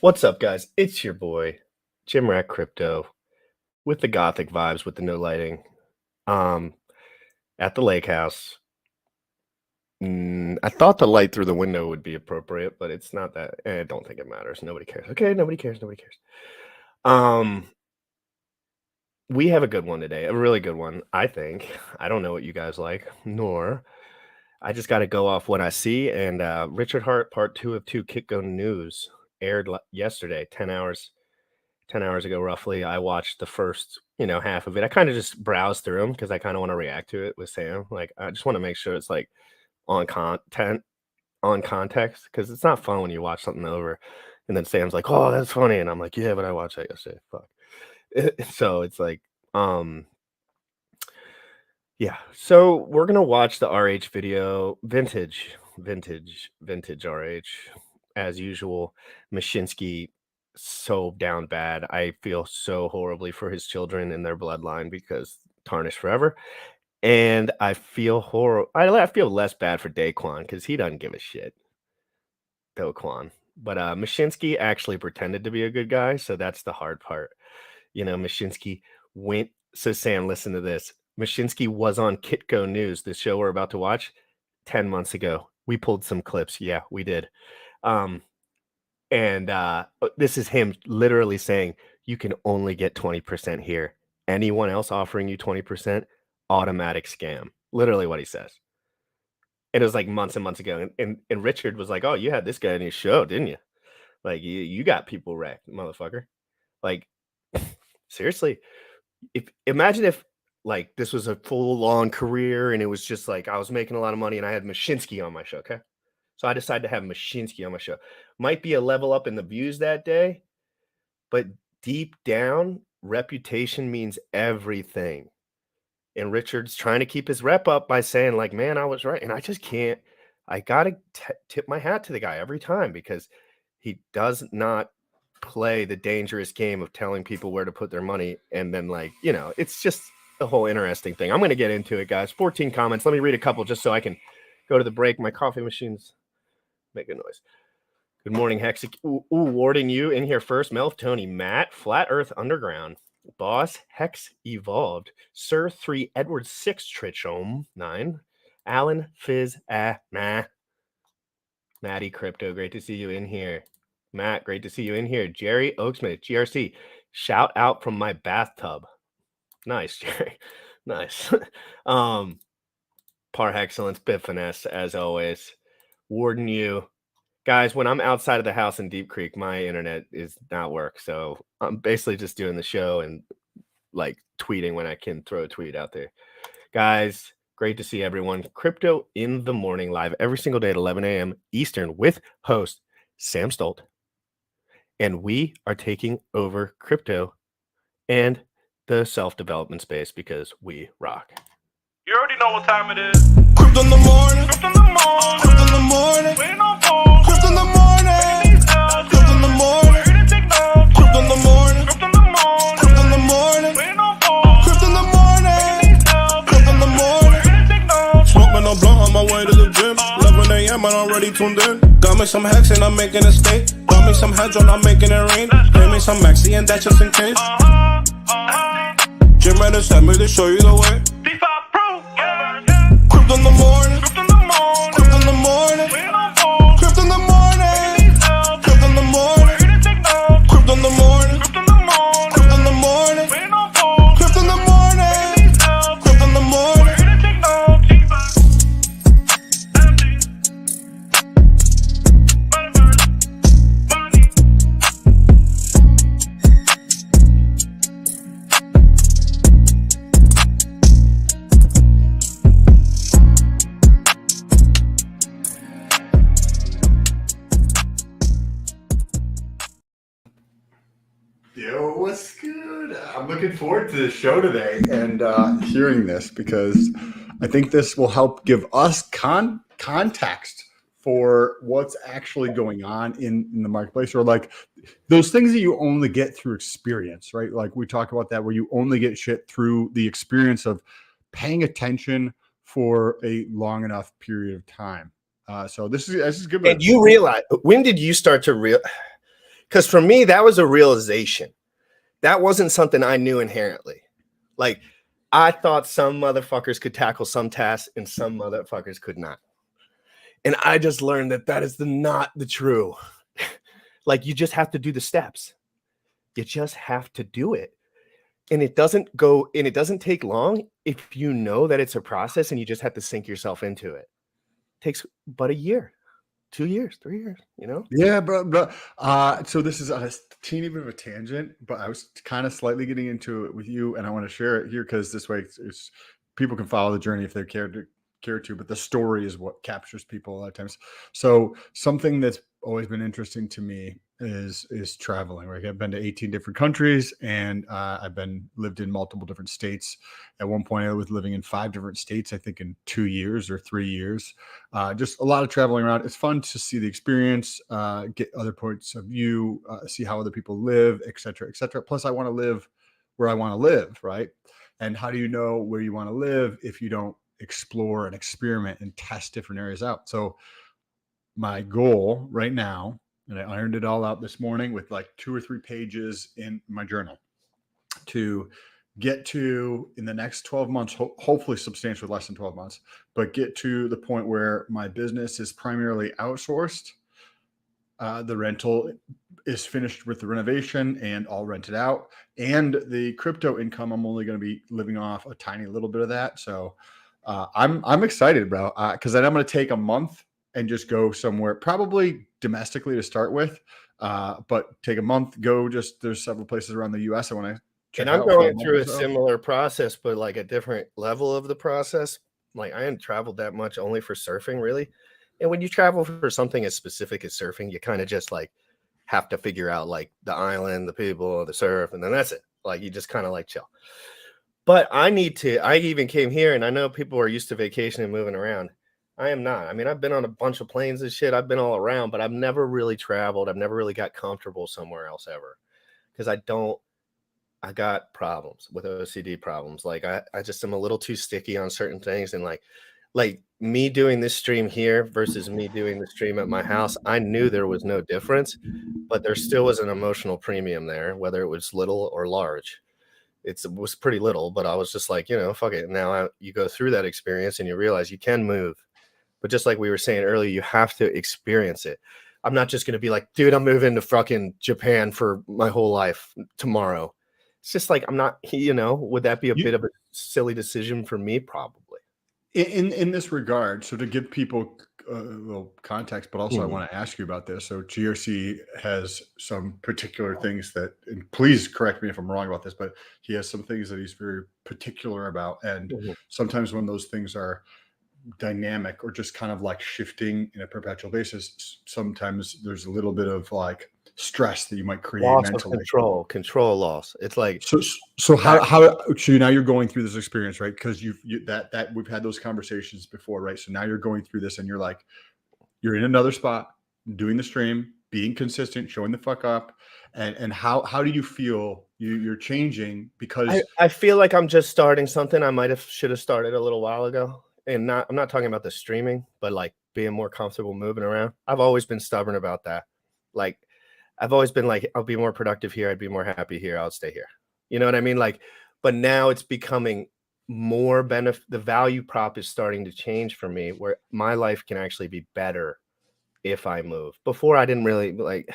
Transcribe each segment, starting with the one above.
What's up, guys? It's your boy, Jim Rack Crypto, with the gothic vibes, with the no lighting, um, at the lake house. I thought the light through the window would be appropriate, but it's not that. I don't think it matters. Nobody cares. Okay, nobody cares. Nobody cares. We have a good one today, a really good one, I think. I don't know what you guys like, nor I just got to go off what I see. And Richard Hart, part 2 of 2 Kitco News aired yesterday, 10 hours ago, roughly. I watched the first, half of it. I kind of just browsed through them because I kind of want to react to it with Sam. Like, I just want to make sure it's like on context, because it's not fun when you watch something over and then Sam's like, "Oh, that's funny," and I'm like, "Yeah, but I watched that yesterday." Fuck. So it's like, yeah. So we're gonna watch the RH video, vintage RH, as usual. Mashinsky, so down bad. I feel so horribly for his children and their bloodline because tarnished forever. And I feel I feel less bad for Daquan because he doesn't give a shit. Daquan. But Mashinsky actually pretended to be a good guy, so that's the hard part. Mashinsky went. So Sam, listen to this. Mashinsky was on Kitco News, the show we're about to watch, 10 months ago. We pulled some clips. Yeah, we did. And this is him literally saying, you can only get 20% here. Anyone else offering you 20%, automatic scam. Literally what he says. And it was like months and months ago. And Richard was like, "Oh, you had this guy in your show, didn't you? Like, you got people wrecked, motherfucker." Like, seriously. Imagine if like this was a full long career and it was just like I was making a lot of money and I had Mashinsky on my show. Okay. So I decided to have Mashinsky on my show. Might be a level up in the views that day, but deep down, reputation means everything. And Richard's trying to keep his rep up by saying, like, "Man, I was right." And I just can't. I got to tip my hat to the guy every time because he does not play the dangerous game of telling people where to put their money. And then, it's just the whole interesting thing. I'm going to get into it, guys. 14 comments. Let me read a couple just so I can go to the break. My coffee machine's making noise. Good morning, Hex. Warden, you in here first. Melf, Tony, Matt, Flat Earth Underground, Boss, Hex Evolved, Sir 3, Edward 6, Trichome 9, Alan, Fizz, Maddie Crypto, great to see you in here. Matt, great to see you in here. Jerry Oaksmith, GRC, shout out from my bathtub. Nice, Jerry. Nice. Par excellence, bit finesse, as always. Warden, you. Guys, when I'm outside of the house in Deep Creek, my internet is not work. So I'm basically just doing the show and like tweeting when I can throw a tweet out there. Guys, great to see everyone. Crypto in the Morning live every single day at 11 a.m. Eastern with host Sam Stolt. And we are taking over crypto and the self-development space because we rock. You already know what time it is. Crypto in the morning. Crypto in the morning. Crypto in the morning. Waiting on phone. Crypto in the morning. Crypto in the morning. Crypto in the morning. Crypto in the morning. Crypto in the morning. Waiting on phone. Crypto in the morning. Crypto in the morning. Smoking a blunt on my way to the gym. 11 a.m. and I'm already tuned in. Got me some hacks and I'm making a stake. Got me some hedge on, I'm making it rain. Pay me some maxi and that's just in case. Jim ready to send me to show you the way. Crypto in the morning, crypto in the morning, crypto in the morning, crypto in the morning, crypto in the morning, crypto in the morning, crypto in the morning, crypto in the morning, crypto in the morning, crypto in the morning. Yo, what's good? I'm looking forward to the show today and hearing this because I think this will help give us context for what's actually going on in the marketplace, or like those things that you only get through experience, right? Like we talk about that, where you only get shit through the experience of paying attention for a long enough period of time. So this is good. And you realize, when did you start to Because for me, that was a realization. That wasn't something I knew inherently. Like, I thought some motherfuckers could tackle some tasks and some motherfuckers could not. And I just learned that that is not the true. Like, you just have to do the steps. You just have to do it. And it doesn't take long if you know that it's a process and you just have to sink yourself into it. It takes but a year, 2 years, 3 years, you know? Yeah, bro. So this is a teeny bit of a tangent, but I was kind of slightly getting into it with you, and I want to share it here because this way it's people can follow the journey if they care to, but the story is what captures people a lot of times. So something that's always been interesting to me is traveling. Right, I've been to 18 different countries, and I've lived in multiple different states. At one point, I was living in 5 different states. I think in 2 years or 3 years. Just a lot of traveling around. It's fun to see the experience, get other points of view, see how other people live, et cetera, et cetera. Plus, I want to live where I want to live, right? And how do you know where you want to live if you don't explore and experiment and test different areas out? So my goal right now, and I ironed it all out this morning with like 2 or 3 pages in my journal, to get to, in the next 12 months, hopefully substantially less than 12 months, but get to the point where my business is primarily outsourced. The rental is finished with the renovation and all rented out. And the crypto income, I'm only going to be living off a tiny little bit of that. So I'm excited, bro, because then I'm going to take a month and just go somewhere, probably domestically to start with, but take a month, there's several places around the US I want to check And I'm out. going through a similar process, but like a different level of the process. Like, I hadn't traveled that much, only for surfing, really. And when you travel for something as specific as surfing, you kind of just like have to figure out like the island, the people, the surf, and then that's it. Like, you just kind of like chill. But I even came here, and I know people are used to vacation and moving around. I am not. I mean, I've been on a bunch of planes and shit. I've been all around, but I've never really traveled. I've never really got comfortable somewhere else ever. Because I got problems with OCD problems. Like, I just am a little too sticky on certain things. And like me doing this stream here versus me doing the stream at my house, I knew there was no difference, but there still was an emotional premium there, whether it was little or large. It was pretty little, but I was just like, fuck it. Now you go through that experience and you realize you can move. But just like we were saying earlier, you have to experience it. I'm not just going to be like, dude, I'm moving to fucking Japan for my whole life tomorrow. It's just like, I'm not, would that be a bit of a silly decision for me? Probably. In this regard, so to give people a little context, but also I want to ask you about this. So GRC has some particular things that, and please correct me if I'm wrong about this, but he has some things that he's very particular about. And sometimes when those things are dynamic or just kind of like shifting in a perpetual basis, sometimes there's a little bit of like stress that you might create loss mentally. Of control loss. It's like, so now you're going through this experience, right? Because that we've had those conversations before, right? So now you're going through this and you're in another spot, doing the stream, being consistent, showing the fuck up. And how do you feel you're changing? Because I feel like I'm just starting something I should have started a little while ago. And I'm not talking about the streaming, but like being more comfortable moving around. I've always been stubborn about that. Like, I've always been like, I'll be more productive here. I'd be more happy here. I'll stay here. You know what I mean? Like, but now it's becoming more benefit. The value prop is starting to change for me, where my life can actually be better if I move. Before, I didn't really like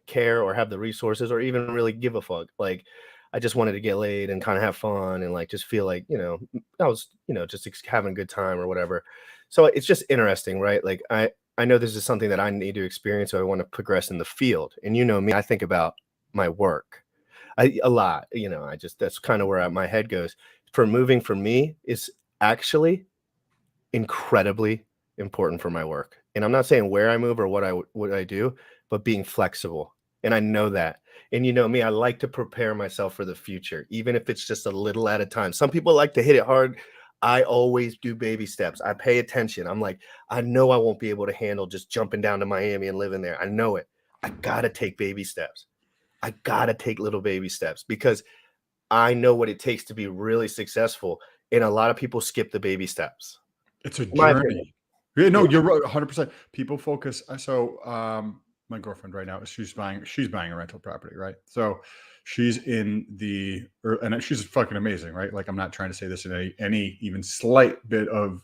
care or have the resources or even really give a fuck. Like, I just wanted to get laid and kind of have fun and like just feel like, I was, just having a good time or whatever. So it's just interesting, right? Like, I know this is something that I need to experience, so I want to progress in the field. And me, I think about my work a lot. That's kind of where my head goes. For moving for me is actually incredibly important for my work. And I'm not saying where I move or what I do, but being flexible. And I know that. And me, I like to prepare myself for the future, even if it's just a little at a time. Some people like to hit it hard. I always do baby steps. I pay attention. I'm like, I know I won't be able to handle just jumping down to Miami and living there. I know it. I got to take baby steps. I got to take little baby steps because I know what it takes to be really successful. And a lot of people skip the baby steps. It's a journey. Yeah, no, you're right, 100%. People focus. So my girlfriend right now, she's buying a rental property, right? So she's in and she's fucking amazing, right? Like, I'm not trying to say this in any even slight bit of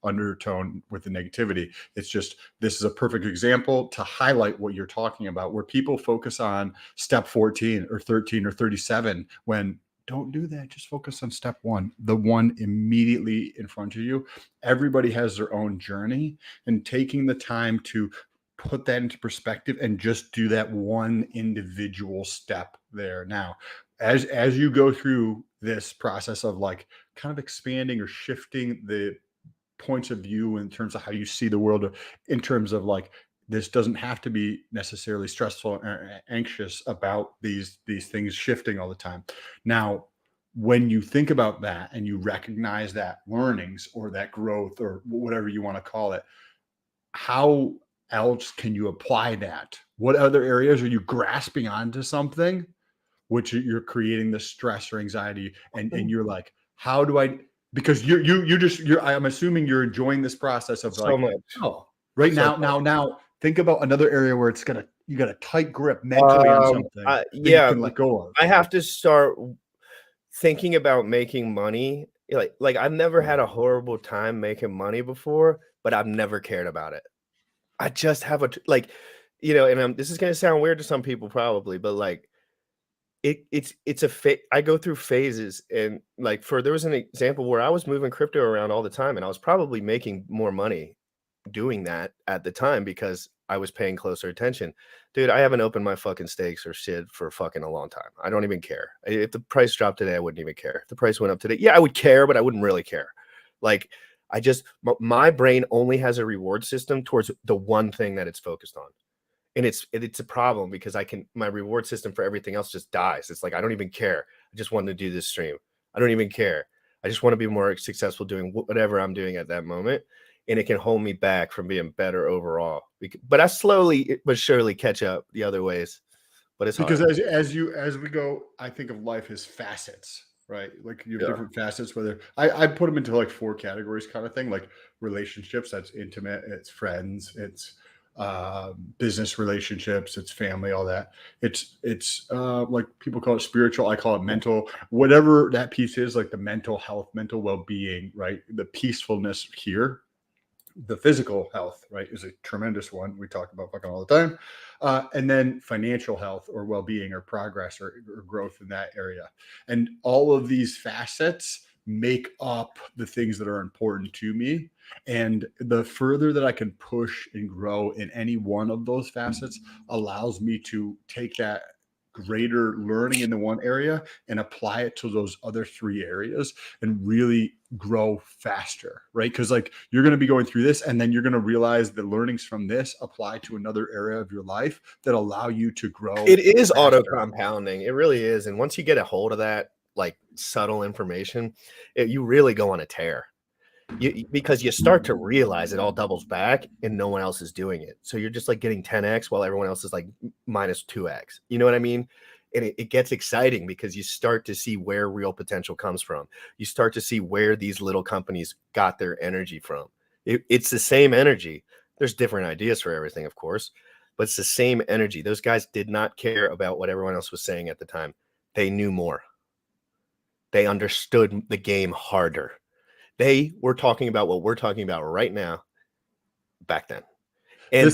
undertone with the negativity. It's just, this is a perfect example to highlight what you're talking about, where people focus on step 14 or 13 or 37 when don't do that. Just focus on step 1, the one immediately in front of you. Everybody has their own journey, and taking the time to put that into perspective and just do that one individual step there. Now, as you go through this process of like kind of expanding or shifting the points of view in terms of how you see the world, in terms of like, this doesn't have to be necessarily stressful or anxious about these things shifting all the time. Now, when you think about that and you recognize that learnings or that growth or whatever you want to call it, how else can you apply that? What other areas are you grasping onto something which you're creating the stress or anxiety, and you're like, how do I, because I'm assuming you're enjoying this process of So like, much. oh, right So now think about another area where you got a tight grip mentally on something that you yeah, can let go of. I have to start thinking about making money. Like I've never had a horrible time making money before, but I've never cared about it. I just have like, and this is gonna sound weird to some people probably, but like it's I go through phases, and like there was an example where I was moving crypto around all the time, and I was probably making more money doing that at the time because I was paying closer attention. Dude, I haven't opened my fucking stakes or shit for fucking a long time. I don't even care. If the price dropped today, I wouldn't even care. If the price went up today, yeah, I would care, but I wouldn't really care. Like, my brain only has a reward system towards the one thing that it's focused on. And it's a problem because my reward system for everything else just dies. It's like, I don't even care. I just want to do this stream. I don't even care. I just want to be more successful doing whatever I'm doing at that moment. And it can hold me back from being better overall. But I slowly but surely catch up the other ways. But it's Because hard. as we go, I think of life as facets, right? Like, you have Yeah. different facets, whether I put them into like 4 categories kind of thing, like relationships, that's intimate, it's friends, it's business relationships, it's family, all that. It's like people call it spiritual, I call it mental, whatever that piece is, like the mental health, mental well-being, right? The peacefulness here. The physical health, right, is a tremendous one. We talk about fucking all the time. And then financial health or well-being or progress or growth in that area. And all of these facets make up the things that are important to me. And the further that I can push and grow in any one of those facets allows me to take that greater learning in the one area and apply it to those other 3 areas and really grow faster, right? Because like, you're going to be going through this, and then you're going to realize the learnings from this apply to another area of your life that allow you to grow. It is faster. auto compounding. It really is. And once you get a hold of that, like subtle information, you really go on a tear. Because you start to realize it all doubles back and no one else is doing it. So you're just like getting 10x while everyone else is like minus 2x. You know what I mean? And it gets exciting because you start to see where real potential comes from. You start to see where these little companies got their energy from. It's the same energy. There's different ideas for everything, of course, but it's the same energy. Those guys did not care about what everyone else was saying at the time. They knew more. They understood the game harder. They were talking about what we're talking about right now back then. And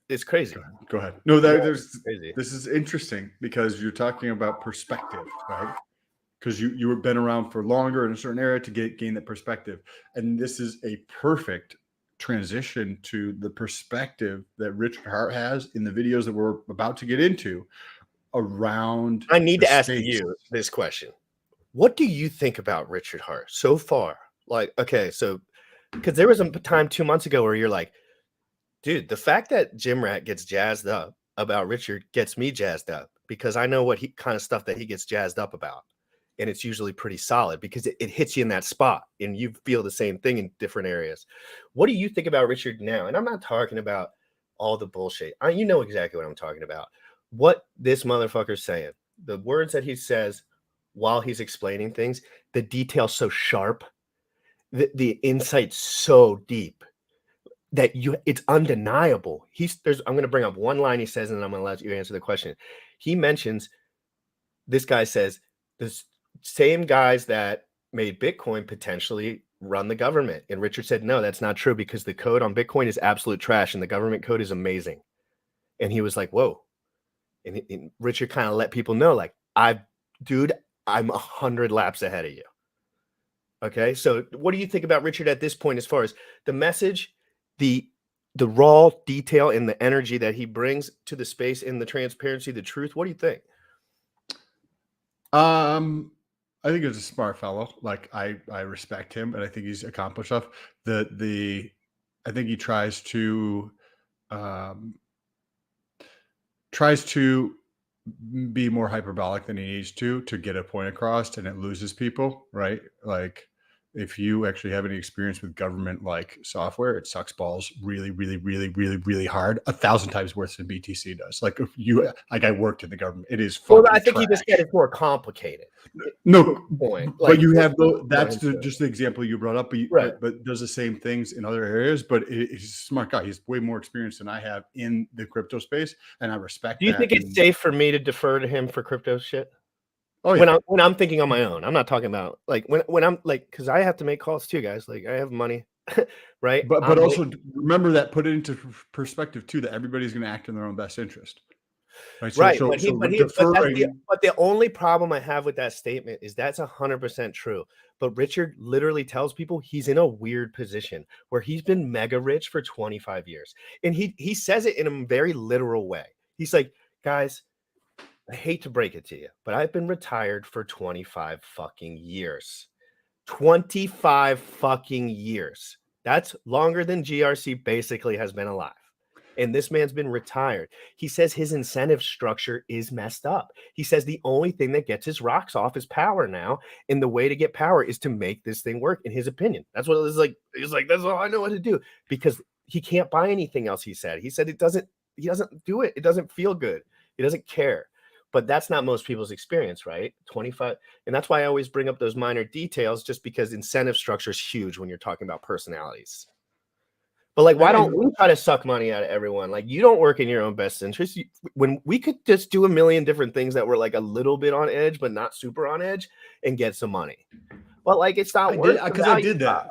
it's crazy. Go ahead. No, Crazy. This is interesting because you're talking about perspective, right? Because you have been around for longer in a certain area to gain that perspective. And this is a perfect transition to the perspective that Richard Hart has in the videos that we're about to get into around. I need to ask you this question. What do you think about Richard Hart so far? Like, okay, so because there was a time 2 months ago where you're like, dude, the fact that Jim Rat gets jazzed up about Richard gets me jazzed up because I know what kind of stuff that he gets jazzed up about. And it's usually pretty solid because it hits you in that spot and you feel the same thing in different areas. What do you think about Richard now? And I'm not talking about all the bullshit. You know exactly what I'm talking about. What this motherfucker's saying, the words that he says while he's explaining things, the detail so sharp, the insight so deep. that it's undeniable. I'm going to bring up one line he says, and then I'm going to let you answer the question. He mentions, this guy says, the same guys that made Bitcoin potentially run the government. And Richard said, no, that's not true, because the code on Bitcoin is absolute trash and the government code is amazing. And he was like, whoa. And Richard kind of let people know, like, dude, I'm 100 laps ahead of you. Okay. So what do you think about Richard at this point, as far as the message, the raw detail and the energy that he brings to the space, and the transparency, the truth? What do you think? I think he's a smart fellow. Like, I respect him, and I think he's accomplished stuff. I think he tries to be more hyperbolic than he needs to get a point across, and it loses people, right? Like, if you actually have any experience with government like software, it sucks balls really, really, really, really, really hard, 1,000 times worse than BTC does. Like, I worked in the government, it is fucking Well, I think trash. he just said it's more complicated. No point. But you have that's just the example you brought up, but does the same things in other areas. But he's a smart guy. He's way more experience than I have in the crypto space, and I respect that. Do you think it's safe for me to defer to him for crypto shit? Oh, yeah. When I'm thinking on my own, I'm not talking about like when I'm like, because I have to make calls too, guys. Like, I have money, right? But also remember that, put it into perspective too, that everybody's going to act in their own best interest. Right. Right. But the only problem I have with that statement is that's 100% true. But Richard literally tells people he's in a weird position where he's been mega rich for 25 years. And he says it in a very literal way. He's like, guys, I hate to break it to you, but I've been retired for 25 fucking years. 25 fucking years. That's longer than GRC basically has been alive. And this man's been retired. He says his incentive structure is messed up. He says the only thing that gets his rocks off is power now. And the way to get power is to make this thing work, in his opinion. That's what it was like. He's like, that's all I know what to do, because he can't buy anything else. He said he doesn't do it. It doesn't feel good. He doesn't care. But that's not most people's experience, right? 25. And that's why I always bring up those minor details, just because incentive structure is huge when you're talking about personalities. But like, why don't we try to suck money out of everyone? Like, you don't work in your own best interest. When we could just do a million different things that were like a little bit on edge, but not super on edge, and get some money. But like, it's not worth it. Because I did that.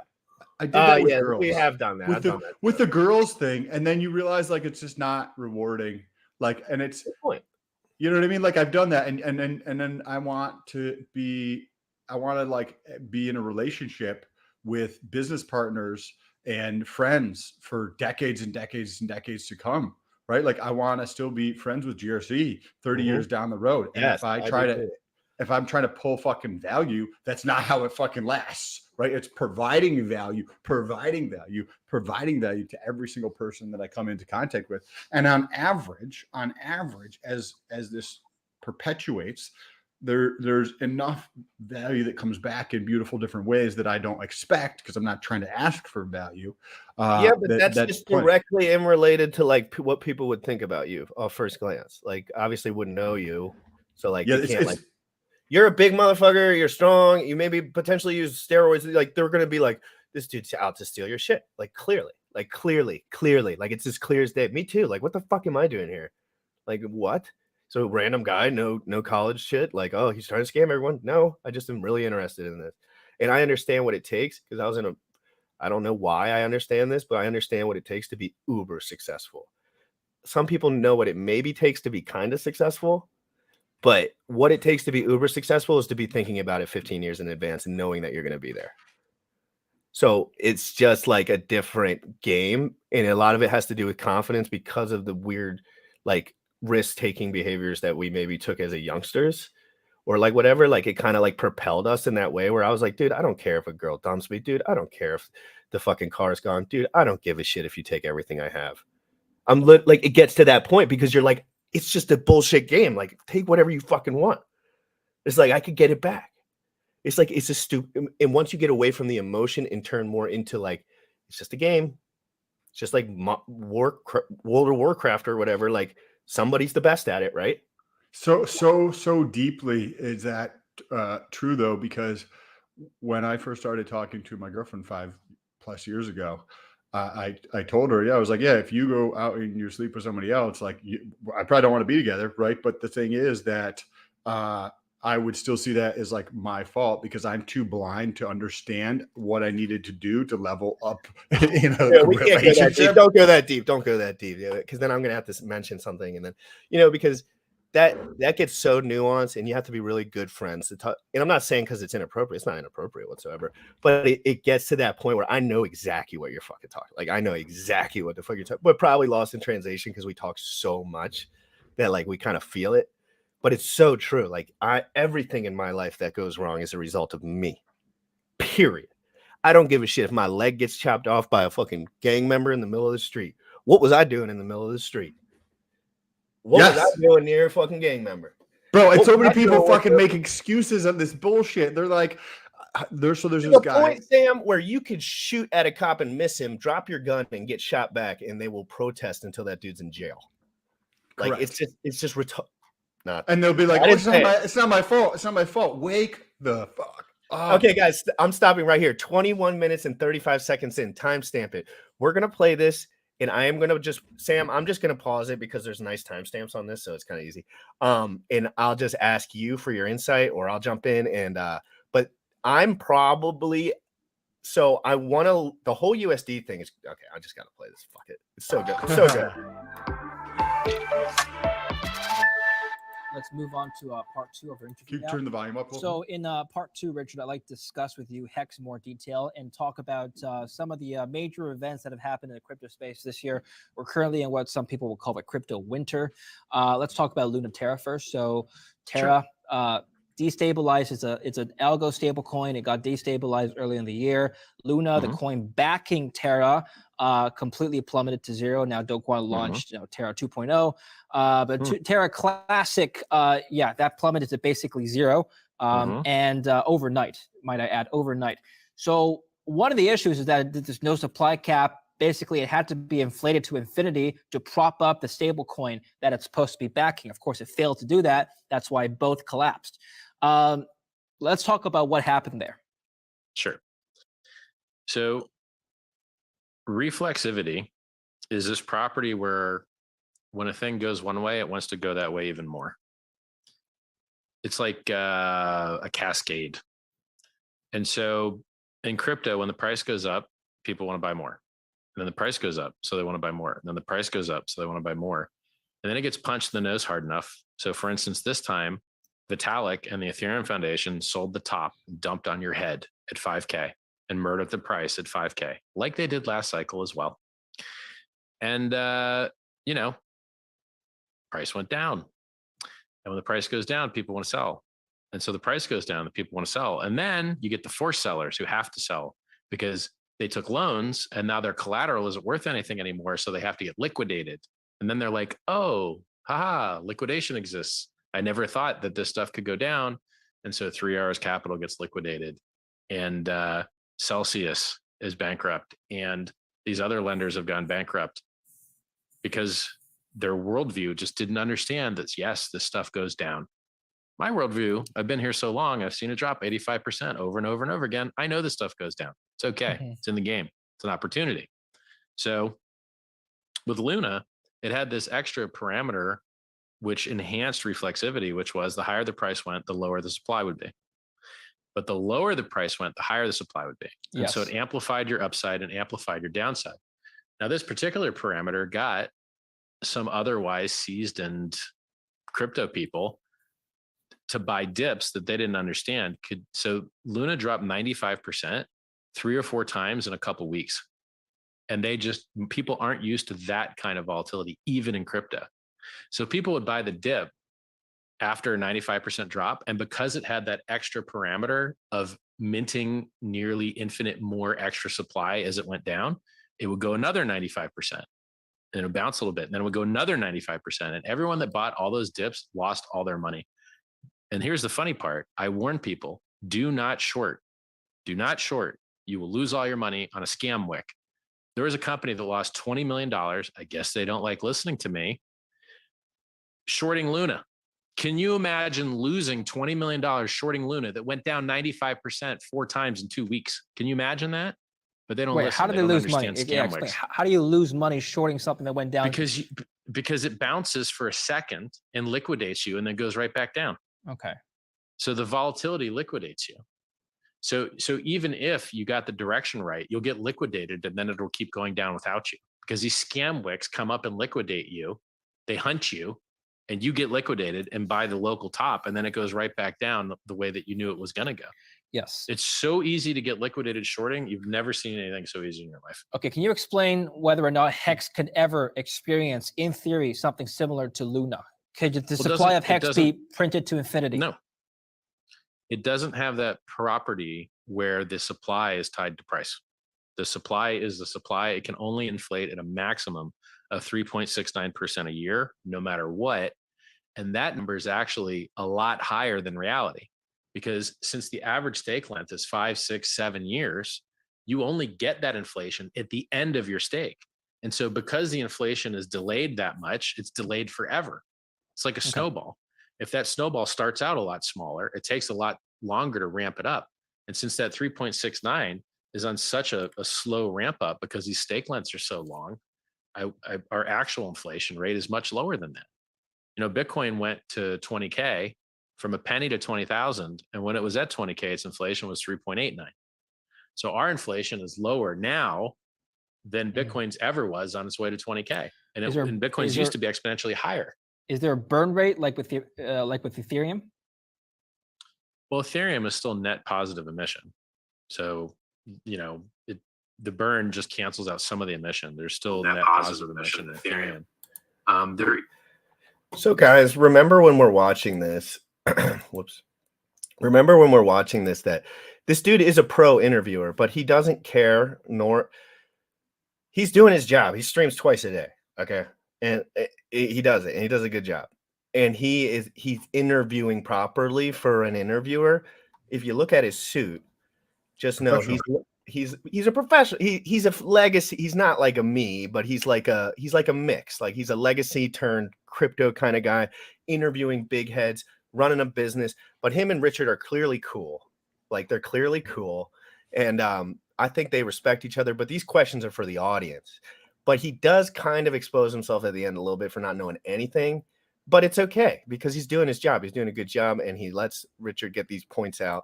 I did that with girls. We have done that. With the girls thing. And then you realize, like, it's just not rewarding. Like, and it's, you know what I mean? Like, I've done that. And then I want to be in a relationship with business partners and friends for decades and decades and decades to come, right? Like, I want to still be friends with GRC 30 years down the road. And if I'm trying to pull fucking value, that's not how it fucking lasts, right? It's providing value to every single person that I come into contact with. And on average, as this perpetuates, there's enough value that comes back in beautiful different ways that I don't expect, because I'm not trying to ask for value. But that's just directly related to like what people would think about you off first glance. Like, obviously wouldn't know you, so like, you can't, like, you're a big motherfucker, you're strong, you maybe potentially use steroids. Like, they're gonna be like, this dude's out to steal your shit. Like, clearly, like it's as clear as day. Me too. Like, what the fuck am I doing here? Like, what? So random guy, no college shit. Like, oh, he's trying to scam everyone. No, I just am really interested in this. And I understand what it takes, because I don't know why I understand this, but I understand what it takes to be uber successful. Some people know what it maybe takes to be kind of successful, but what it takes to be uber successful is to be thinking about it 15 years in advance and knowing that you're going to be there. So it's just like a different game. And a lot of it has to do with confidence, because of the weird, like, risk-taking behaviors that we maybe took as a youngsters, or like whatever. Like, it kind of like propelled us in that way, where I was like, dude, I don't care if a girl dumps me, dude. I don't care if the fucking car's gone, dude. I don't give a shit if you take everything I have. Like, it gets to that point because you're like, it's just a bullshit game. Like, take whatever you fucking want. It's like, I could get it back. It's like, it's a stupid. And once you get away from the emotion and turn more into like, it's just a game. It's just like World of Warcraft or whatever. Like, somebody's the best at it, right? So deeply is that true, though, because when I first started talking to my girlfriend 5+ years ago, I told her, yeah, I was like, yeah, if you go out and you sleep with somebody else, like I probably don't want to be together, right? But the thing is that I would still see that as like my fault because I'm too blind to understand what I needed to do to level up in a Yeah, we can't go that deep. relationship. Don't go that deep. Don't go that deep. Yeah, because then I'm gonna have to mention something, and then because that gets so nuanced, and you have to be really good friends to talk. And I'm not saying because it's inappropriate. It's not inappropriate whatsoever. But it gets to that point where I know exactly what you're fucking talking. Like I know exactly what the fuck you're talking. But probably lost in translation because we talk so much that like we kind of feel it. But it's so true. Like everything in my life that goes wrong is a result of me. Period. I don't give a shit if my leg gets chopped off by a fucking gang member in the middle of the street. What was I doing in the middle of the street? What was I doing near a fucking gang member? Bro, and so many people fucking make excuses on this bullshit. They're like, there's this guy. Point, Sam, where you could shoot at a cop and miss him, drop your gun and get shot back, and they will protest until that dude's in jail. Like Correct. it's just not. And they'll be like, oh, it's not my fault. It's not my fault. Wake the fuck up. Okay, guys, I'm stopping right here. 21 minutes and 35 seconds in. Timestamp it. We're gonna play this. And I am gonna Sam, I'm just gonna pause it because there's nice timestamps on this, so it's kind of easy. And I'll just ask you for your insight, or I'll jump in and but I'm probably I want to the whole USD thing is okay. I just gotta play this. Fuck it. It's so good. It's so good. Let's move on to part 2 of our interview. Turn the volume up. So in part 2, Richard, I'd like to discuss with you Hex in more detail and talk about some of the major events that have happened in the crypto space this year. We're currently in what some people will call a crypto winter. Let's talk about Luna Terra first. So Terra destabilized. It's an algo stable coin. It got destabilized early in the year. Luna, the coin backing Terra, completely plummeted to zero. Now Do Kwon launched Terra 2.0. But Terra Classic, that plummeted to basically zero. And overnight, might I add, overnight. So one of the issues is that there's no supply cap. Basically, it had to be inflated to infinity to prop up the stable coin that it's supposed to be backing. Of course, it failed to do that. That's why both collapsed. Let's talk about what happened there. Sure. So reflexivity is this property where when a thing goes one way, it wants to go that way even more. It's like a cascade. And so in crypto, when the price goes up, people want to buy more. And then the price goes up, so they want to buy more. And then the price goes up, so they want to buy more. And then it gets punched in the nose hard enough. So for instance, this time, Vitalik and the Ethereum Foundation sold the top, dumped on your head at 5K and murdered the price at 5K, like they did last cycle as well. And, price went down. And when the price goes down, people want to sell. And so the price goes down, the people want to sell. And then you get the forced sellers who have to sell because they took loans and now their collateral isn't worth anything anymore. So they have to get liquidated. And then they're like, oh, liquidation exists. I never thought that this stuff could go down. And so 3 Hours Capital gets liquidated and Celsius is bankrupt. And these other lenders have gone bankrupt because their worldview just didn't understand that, yes, this stuff goes down. My worldview, I've been here so long, I've seen it drop 85% over and over and over again. I know this stuff goes down. It's okay. It's in the game. It's an opportunity. So with Luna, it had this extra parameter which enhanced reflexivity, which was the higher the price went, the lower the supply would be. But the lower the price went, the higher the supply would be. And so it amplified your upside and amplified your downside. Now, this particular parameter got some otherwise seasoned crypto people to buy dips that they didn't understand. So Luna dropped 95% 3 or 4 times in a couple weeks. And people aren't used to that kind of volatility, even in crypto. So people would buy the dip after a 95% drop. And because it had that extra parameter of minting nearly infinite more extra supply as it went down, it would go another 95%. And it would bounce a little bit. And then it would go another 95%. And everyone that bought all those dips lost all their money. And here's the funny part. I warn people, do not short. Do not short. You will lose all your money on a scam wick. There was a company that lost $20 million. I guess they don't like listening to me. Shorting Luna. Can you imagine losing $20 million shorting Luna that went down 95% 4 times in 2 weeks? Can you imagine that? but they don't Wait, listen. how do they don't lose money? understand Yeah, scam explain. wicks. How do you lose money shorting something that went down? Because it bounces for a second and liquidates you and then goes right back down. Okay. So the volatility liquidates you. So even if you got the direction right, you'll get liquidated and then it'll keep going down without you, because these scam wicks come up and liquidate you. They hunt you and you get liquidated and buy the local top, and then it goes right back down the way that you knew it was going to go. Yes. It's so easy to get liquidated shorting. You've never seen anything so easy in your life. Okay. Can you explain whether or not Hex could ever experience, in theory, something similar to Luna? Could the supply of Hex be printed to infinity? No. It doesn't have that property where the supply is tied to price. The supply is the supply. It can only inflate at a maximum of 3.69% a year, no matter what. And that number is actually a lot higher than reality, because since the average stake length is 5, 6, 7 years, you only get that inflation at the end of your stake. And so because the inflation is delayed that much, it's delayed forever. It's like a snowball. If that snowball starts out a lot smaller, it takes a lot longer to ramp it up. And since that 3.69 is on such a slow ramp up because these stake lengths are so long, our actual inflation rate is much lower than that. You know, Bitcoin went to 20K from a penny to 20,000. And when it was at 20K, its inflation was 3.89. So our inflation is lower now than Bitcoin's ever was on its way to 20K. And Bitcoin's used to be exponentially higher. Is there a burn rate like with Ethereum? Well, Ethereum is still net positive emission. So, you know, the burn just cancels out some of the emission. There's still net positive emission in Ethereum. So guys, remember when we're watching this, whoops. Remember when we're watching this, that this dude is a pro interviewer, but he doesn't care, nor he's doing his job. He streams twice a day. Okay. And he does it, and he does a good job. And he's interviewing properly for an interviewer. If you look at his suit, just know he's a professional. He's a legacy. He's not like a me, but he's like a mix. Like he's a legacy turned crypto kind of guy, interviewing big heads, running a business. But him and Richard are clearly cool. Like they're clearly cool. And I think they respect each other. But these questions are for the audience. But he does kind of expose himself at the end a little bit for not knowing anything. But it's okay because he's doing his job. He's doing a good job, and he lets Richard get these points out.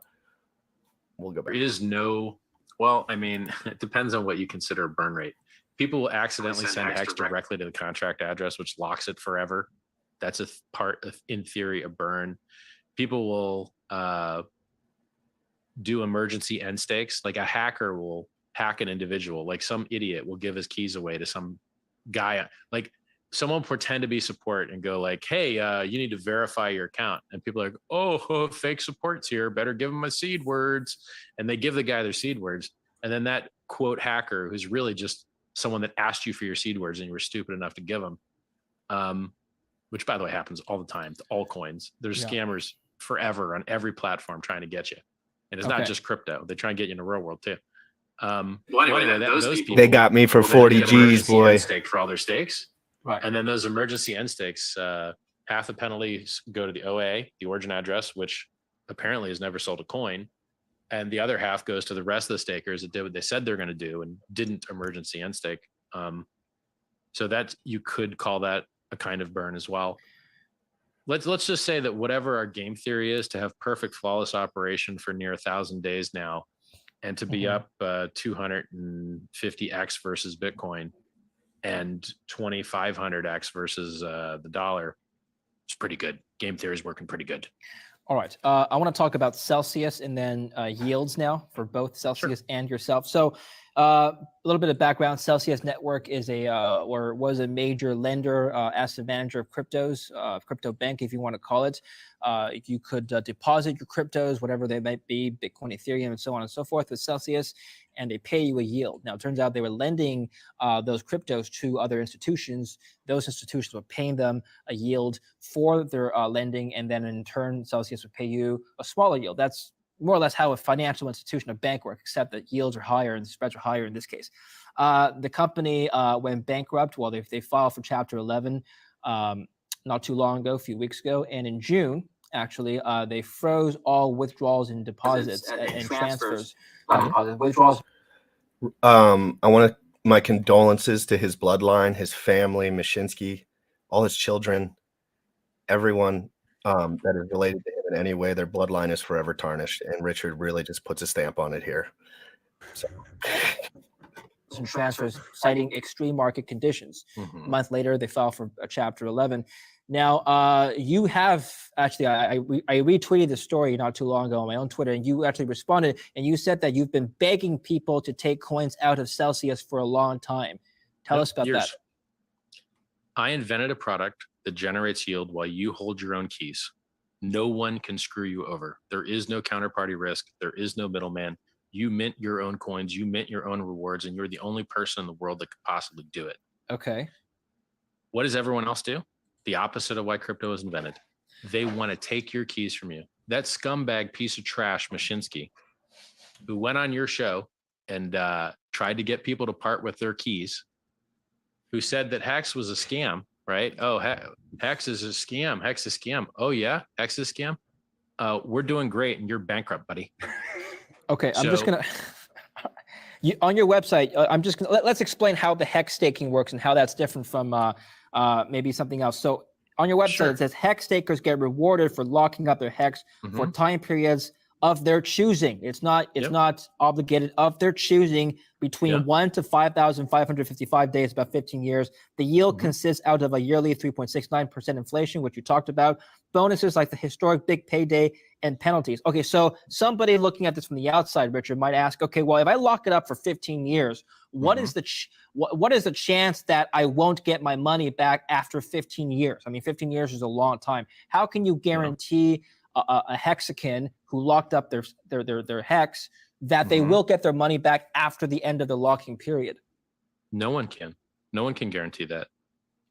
We'll go back. There is no, well, I mean, it depends on what you consider a burn rate. People will accidentally send Hex directly to the contract address, which locks it forever. That's a part of, in theory, a burn. People will do emergency end stakes. Like a hacker will hack an individual. Like some idiot will give his keys away to some guy. Like someone pretend to be support and go like, hey, you need to verify your account. And people are like, oh, fake support's here. Better give them my seed words. And they give the guy their seed words. And then that quote hacker, who's really just someone that asked you for your seed words and you were stupid enough to give them, which by the way happens all the time to all coins. There's scammers forever on every platform trying to get you. And it's not just crypto. They try and get you in the real world too. Well, anyway, those people, they got me for 40 G's, boy. Stake for all their stakes. Right. And then those emergency end stakes, half the penalties go to the OA, the origin address, which apparently has never sold a coin. And the other half goes to the rest of the stakers that did what they said they're going to do and didn't emergency end stake. So that you could call that a kind of burn as well. Let's just say that whatever our game theory is, to have perfect flawless operation for near 1,000 days now, and to be up 250x versus Bitcoin and 2,500x versus the dollar, it's pretty good. Game theory is working pretty good. All right. I want to talk about Celsius and then yields now for both Celsius and yourself. So a little bit of background. Celsius Network is or was a major lender, asset manager of cryptos, crypto bank, if you want to call it. You could deposit your cryptos, whatever they might be, Bitcoin, Ethereum, and so on and so forth with Celsius, and they pay you a yield. Now, it turns out they were lending those cryptos to other institutions. Those institutions were paying them a yield for their lending, and then in turn, Celsius would pay you a smaller yield. That's more or less how a financial institution, a bank, works, except that yields are higher and the spreads are higher in this case. The company went bankrupt. Well, they filed for Chapter 11 not too long ago, a few weeks ago, and in June, actually, they froze all withdrawals and deposits and transfers. Withdrawals. I want my condolences to his bloodline, his family, Mashinsky, all his children, everyone that is related to him in any way. Their bloodline is forever tarnished, and Richard really just puts a stamp on it here. So. And transfers citing extreme market conditions. Mhm. A month later, they filed for a Chapter 11. Now, you have actually, I retweeted the story not too long ago on my own Twitter, and you actually responded, and you said that you've been begging people to take coins out of Celsius for a long time. Tell us about that. I invented a product that generates yield while you hold your own keys. No one can screw you over. There is no counterparty risk. There is no middleman. You mint your own coins, you mint your own rewards, and you're the only person in the world that could possibly do it. Okay. What does everyone else do? The opposite of why crypto was invented. They want to take your keys from you. That scumbag piece of trash, Mashinsky, who went on your show and tried to get people to part with their keys, who said that Hex was a scam, right? Oh, Hex is a scam. Hex is a scam. Oh, yeah? Hex is a scam? We're doing great, and you're bankrupt, buddy. Okay, I'm just gonna on your website. I'm just gonna let's explain how the hex staking works and how that's different from maybe something else. So on your website, it says hex stakers get rewarded for locking up their hex for time periods of their choosing. It's not obligated, of their choosing, between 1 to 5,555 days, about 15 years. The yield consists out of a yearly 3.69% inflation, which you talked about, bonuses like the historic big payday, and penalties. Okay, so somebody looking at this from the outside, Richard, might ask, okay, well, if I lock it up for 15 years, what is the what is the chance that I won't get my money back after 15 years? I mean, 15 years is a long time. How can you guarantee a Hexican who locked up their hex that they will get their money back after the end of the locking period? No one can. No one can guarantee that.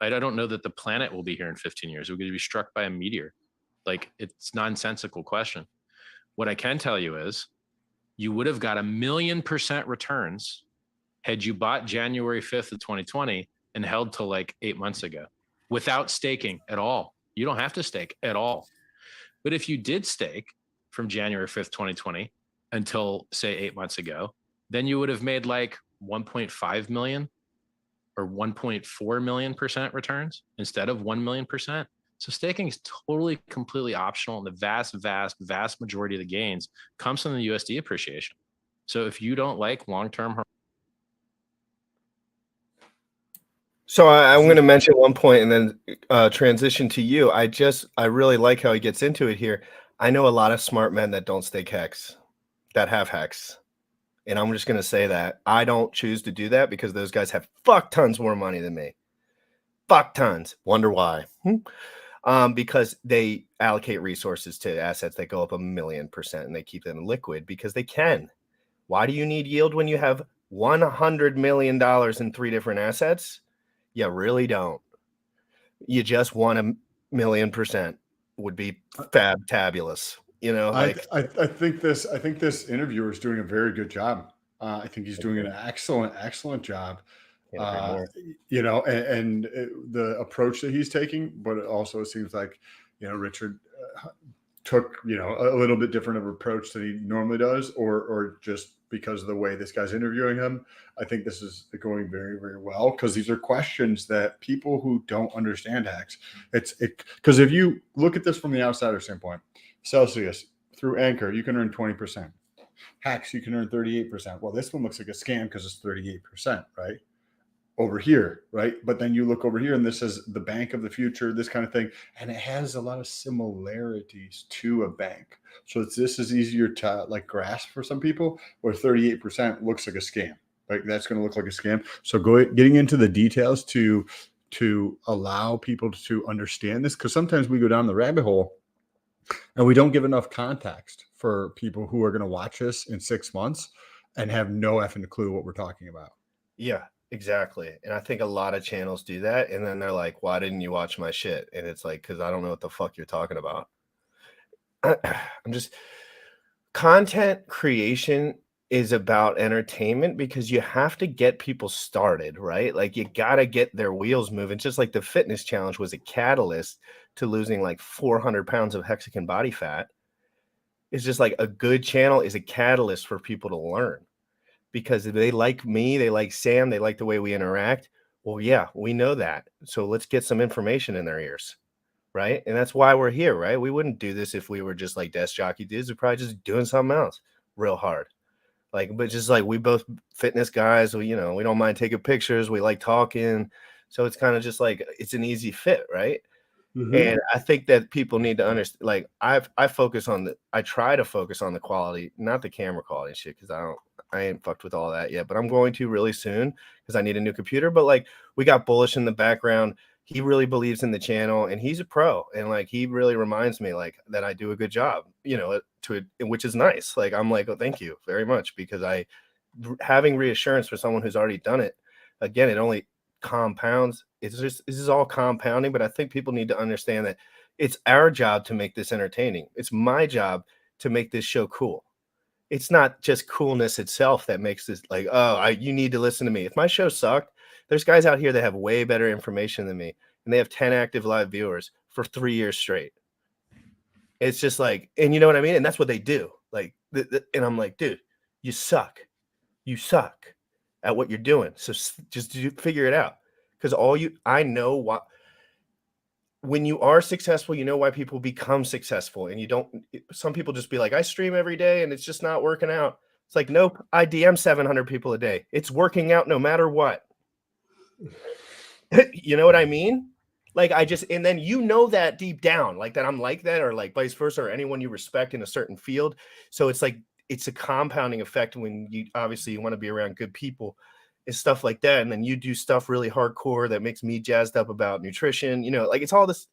I don't know that the planet will be here in 15 years. We're going to be struck by a meteor. Like, it's nonsensical question. What I can tell you is you would have got 1,000,000% returns had you bought January 5th of 2020 and held till like 8 months ago without staking at all. You don't have to stake at all. But if you did stake from January 5th, 2020 until say 8 months ago, then you would have made like 1.5 million or 1.4 million% returns instead of 1 million%. So staking is totally, completely optional, and the vast, vast, vast majority of the gains comes from the USD appreciation. So if you don't like long-term, so I'm going to mention one point and then transition to you. I really like how he gets into it here. I know a lot of smart men that don't stake Hex, that have Hex. And I'm just going to say that I don't choose to do that because those guys have fuck tons more money than me. Fuck tons. Wonder why. Because they allocate resources to assets that go up 1,000,000% and they keep them liquid because they can. Why do you need yield when you have $100 million in 3 different assets? You really don't. You just want 1,000,000% would be fabulous. You know, like I think this interviewer is doing a very good job. I think he's doing an excellent job. You know, and the approach that he's taking, but it also seems like, you know, Richard took, you know, a little bit different of an approach than he normally does, or just because of the way this guy's interviewing him. I think this is going very, very well because these are questions that people who don't understand Hex, because if you look at this from the outsider standpoint, Celsius through Anchor, you can earn 20%. Hex, you can earn 38%. Well, this one looks like a scam because it's 38%, right? Over here, right? But then you look over here and this is the bank of the future, this kind of thing. And it has a lot of similarities to a bank. So this is easier to like grasp for some people, where 38% looks like a scam. Like that's going to look like a scam. So getting into the details to allow people to understand this, because sometimes we go down the rabbit hole and we don't give enough context for people who are going to watch this in 6 months and have no effing clue what we're talking about. Yeah, exactly. And I think a lot of channels do that. And then they're like, why didn't you watch my shit? And it's like, because I don't know what the fuck you're talking about. Content creation is about entertainment because you have to get people started, right? Like you got to get their wheels moving. Just like the fitness challenge was a catalyst to losing like 400 pounds of Mexican body fat. It's just like a good channel is a catalyst for people to learn. because they like me, they like Sam, they like the way we interact. Well, yeah, we know that. So let's get some information in their ears, right? And that's why we're here, right? We wouldn't do this if we were just like desk jockey dudes. We're probably just doing something else real hard. Like, but just like we both fitness guys, we, you know, we don't mind taking pictures. We like talking. So it's kind of just like, it's an easy fit, right? And I think that people need to understand, like I try to focus on the quality, not the camera quality and shit, because I ain't fucked with all that yet, but I'm going to really soon because I need a new computer. But like we got Bullish in the background. He really believes in the channel and he's a pro. And like he really reminds me like that I do a good job, you know, which is nice. Like I'm like, oh, thank you very much, because having reassurance for someone who's already done it, again, it only compounds. This is all compounding, but I think people need to understand that it's our job to make this entertaining. It's my job to make this show cool. It's not just coolness itself that makes this like, oh, you need to listen to me. If my show sucked, there's guys out here that have way better information than me, and they have 10 active live viewers for 3 years straight. It's just like, and you know what I mean? And that's what they do. Like, and I'm like, dude, you suck. You suck at what you're doing. So just figure it out. Because I know what, when you are successful, you know why people become successful. And you don't, some people just be like, I stream every day and it's just not working out. It's like, nope, I DM 700 people a day. It's working out no matter what. You know what I mean? Like and then you know that deep down, like that I'm like that, or like vice versa, or anyone you respect in a certain field. So it's like, it's a compounding effect when you obviously you want to be around good people and stuff like that. And then you do stuff really hardcore that makes me jazzed up about nutrition, you know, like it's all this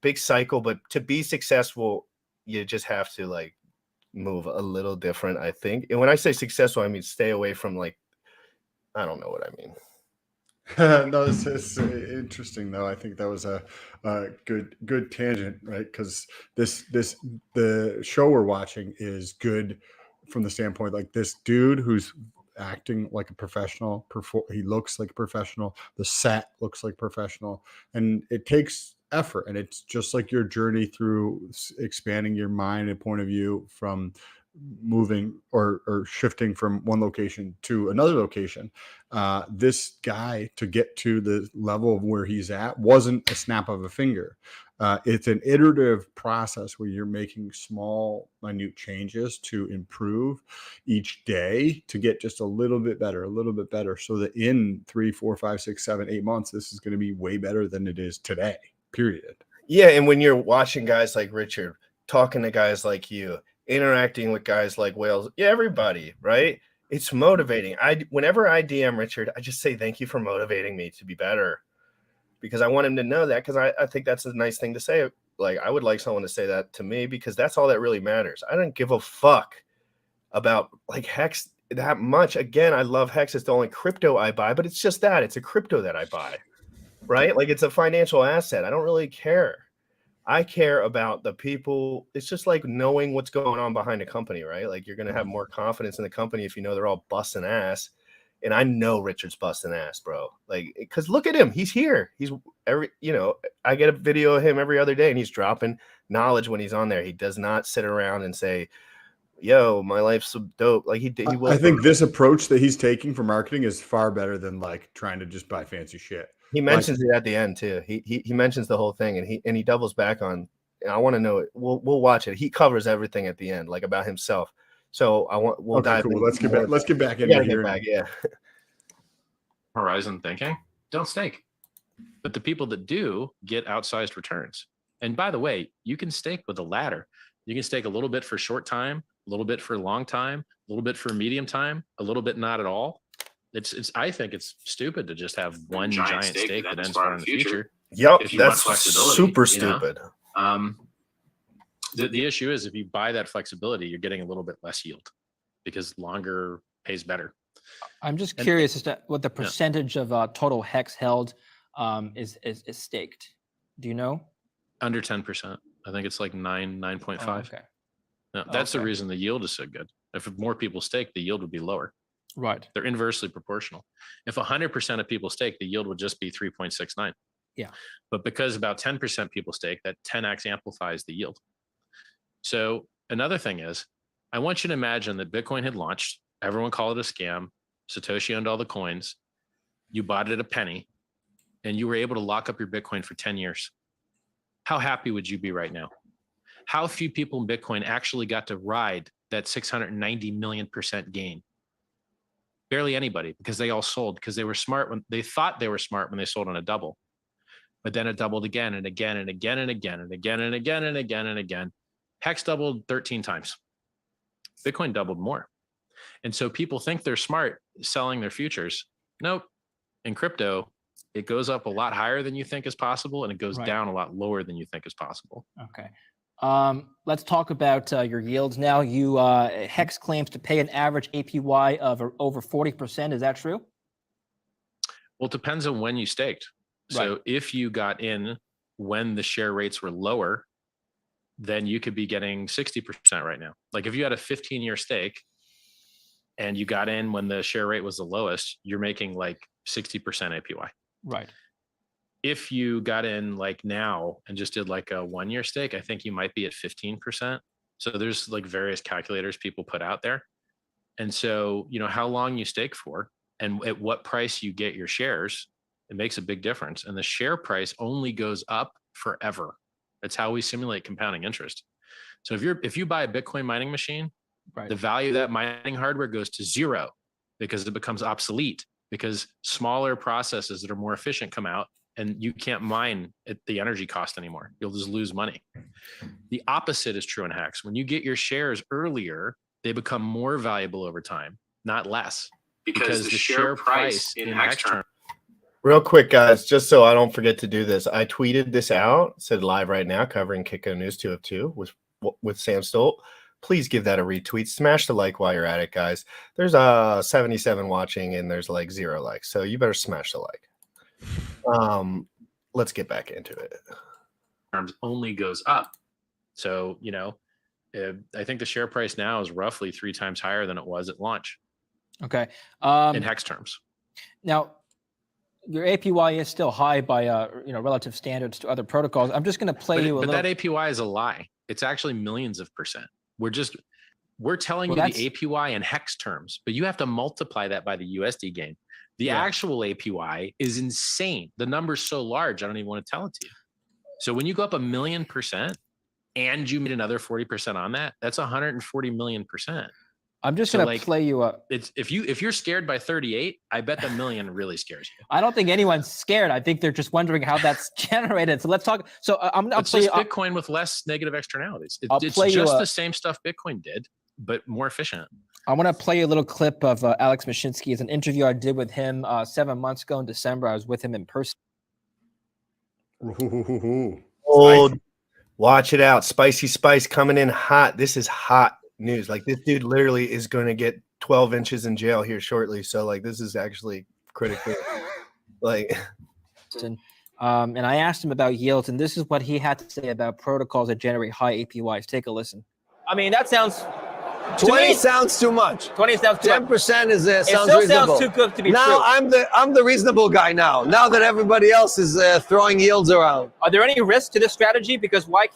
big cycle. But to be successful, you just have to like move a little different, I think. And when I say successful, I mean stay away from like, I don't know what I mean. No, it's interesting though. I think that was a good tangent, right? Because the show we're watching is good from the standpoint like this dude who's acting like a professional. He looks like a professional. The set looks like professional, and it takes effort. And it's just like your journey through expanding your mind and point of view from moving or shifting from one location to another location. This guy, to get to the level of where he's at, wasn't a snap of a finger. It's an iterative process where you're making small, minute changes to improve each day to get just a little bit better, so that in 3, 4, 5, 6, 7, 8 months, this is going to be way better than it is today, period. Yeah. And when you're watching guys like Richard, talking to guys like you, interacting with guys like Wales, yeah, everybody, right? It's motivating. Whenever I DM Richard, I just say thank you for motivating me to be better, because I want him to know that, because I think that's a nice thing to say. Like I would like someone to say that to me, because that's all that really matters. I don't give a fuck about like Hex that much. Again, I love Hex. It's the only crypto I buy, but it's just that it's a crypto that I buy, right? Like it's a financial asset. I don't really care. I care about the people. It's just like knowing what's going on behind a company, right? Like you're going to have more confidence in the company if you know they're all busting ass. And I know Richard's busting ass, bro. Like, because look at him. He's here. He's I get a video of him every other day and he's dropping knowledge when he's on there. He does not sit around and say, yo, my life's so dope. Like he will. I think this approach that he's taking for marketing is far better than like trying to just buy fancy shit. He mentions it at the end too. He mentions the whole thing, and he doubles back on. I want to know it. We'll watch it. He covers everything at the end, like about himself. So we'll dive. Cool. Let's get back into here. Yeah. Horizon thinking, don't stake. But the people that do get outsized returns. And by the way, you can stake with a ladder. You can stake a little bit for short time, a little bit for long time, a little bit for medium time, a little bit not at all. I think it's stupid to just have one giant stake that ends far in the future. Yep, that's super stupid. The issue is if you buy that flexibility, you're getting a little bit less yield because longer pays better. I'm just curious as to what the percentage of total Hex held is staked. Do you know? Under 10%. I think it's like 9.5. Oh, okay. No, that's the reason the yield is so good. If more people stake, the yield would be lower. Right. They're inversely proportional. If 100% of people stake, the yield would just be 3.69. Yeah. But because about 10% people stake, that 10x amplifies the yield. So another thing is, I want you to imagine that Bitcoin had launched Everyone called it a scam. Satoshi owned all the coins. You bought it at a penny and you were able to lock up your Bitcoin for 10 years. How happy would you be right now? How few people in Bitcoin actually got to ride that 690 million% gain? Barely anybody, because they all sold, because they were smart when they thought they were smart when they sold on a double. But then it doubled again and again and again and again and again and again and again and again. Hex doubled 13 times. Bitcoin doubled more. And so people think they're smart selling their futures. Nope. In crypto, it goes up a lot higher than you think is possible, and it goes down a lot lower than you think is possible. Okay. Let's talk about your yields now. You Hex claims to pay an average APY of over 40%. Is that true? Well, it depends on when you staked. So if you got in when the share rates were lower, then you could be getting 60% right now. Like if you had a 15-year stake and you got in when the share rate was the lowest, you're making like 60% APY. Right. If you got in like now and just did like a 1-year stake, I think you might be at 15%. So there's like various calculators people put out there. And so, you know, how long you stake for and at what price you get your shares, it makes a big difference. And the share price only goes up forever. That's how we simulate compounding interest. So if you buy a Bitcoin mining machine, the value of that mining hardware goes to zero because it becomes obsolete, because smaller processes that are more efficient come out and you can't mine at the energy cost anymore. You'll just lose money. The opposite is true in Hex. When you get your shares earlier, they become more valuable over time, not less, because the share price in Hex terms. Real quick, guys, just so I don't forget to do this, I tweeted this out, said live right now, covering Kitco News 202 with Sam Stolt. Please give that a retweet. Smash the like while you're at it, guys. There's 77 watching and there's like 0 likes, so you better smash the like. Let's get back into it. Terms only goes up. So, you know, I think the share price now is roughly 3 times higher than it was at launch. Okay. In Hex terms. Now, your APY is still high by relative standards to other protocols. I'm just going to play you a little. But that APY is a lie. It's actually millions of percent. We're telling you the APY in Hex terms, but you have to multiply that by the USD gain. The actual APY is insane. The number's so large, I don't even want to tell it to you. So when you go up 1,000,000% and you made another 40% on that, that's 140 million%. I'm just going to play you up. It's if you're scared by 38, I bet the million really scares you. I don't think anyone's scared. I think they're just wondering how that's generated. So let's talk. So I'll play you Bitcoin with less negative externalities. It's just the same stuff Bitcoin did, but more efficient. I want to play you a little clip of Alex Mashinsky. It's an interview I did with him 7 months ago in December. I was with him in person. Oh, watch it out. Spicy Spice coming in hot. This is hot news. Like, this dude literally is going to get 12 inches in jail here shortly. So, like, this is actually critical. Like, and I asked him about yields, and this is what he had to say about protocols that generate high APYs. Take a listen. I mean, that sounds 20 sounds too much. 20 sounds too 10% much. is sounds still reasonable. Sounds too good to be now true. I'm the reasonable guy now. Now that everybody else is throwing yields around. Are there any risks to this strategy? Because why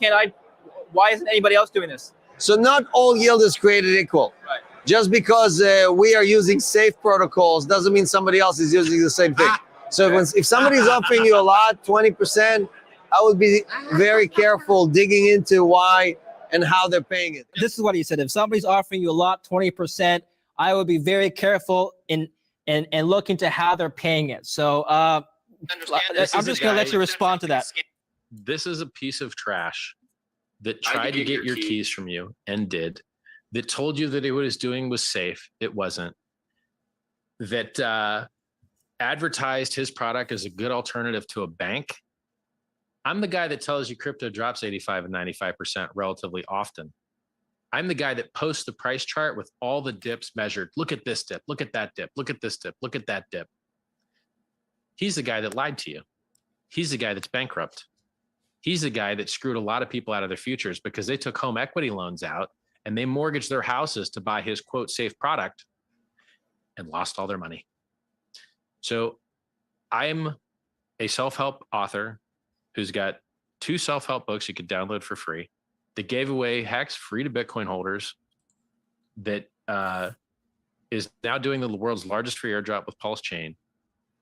isn't anybody else doing this? So not all yield is created equal. Right. Just because we are using safe protocols doesn't mean somebody else is using the same thing. So if somebody's offering you a lot, 20%, I would be very careful digging into why and how they're paying it. This is what he said. If somebody's offering you a lot, 20%, I would be very careful and look into how they're paying it. So I'm just going to let you respond to that. This is a piece of trash that tried to get your keys from you and did, that told you that what it was doing was safe. It wasn't. That advertised his product as a good alternative to a bank. I'm the guy that tells you crypto drops 85 and 95% relatively often. I'm the guy that posts the price chart with all the dips measured. Look at this dip, look at that dip, look at this dip, look at that dip. He's the guy that lied to you. He's the guy that's bankrupt. He's the guy that screwed a lot of people out of their futures because they took home equity loans out and they mortgaged their houses to buy his quote safe product and lost all their money. So I'm a self-help author who's got 2 self-help books you could download for free that gave away Hex free to Bitcoin holders, that is now doing the world's largest free airdrop with Pulse Chain.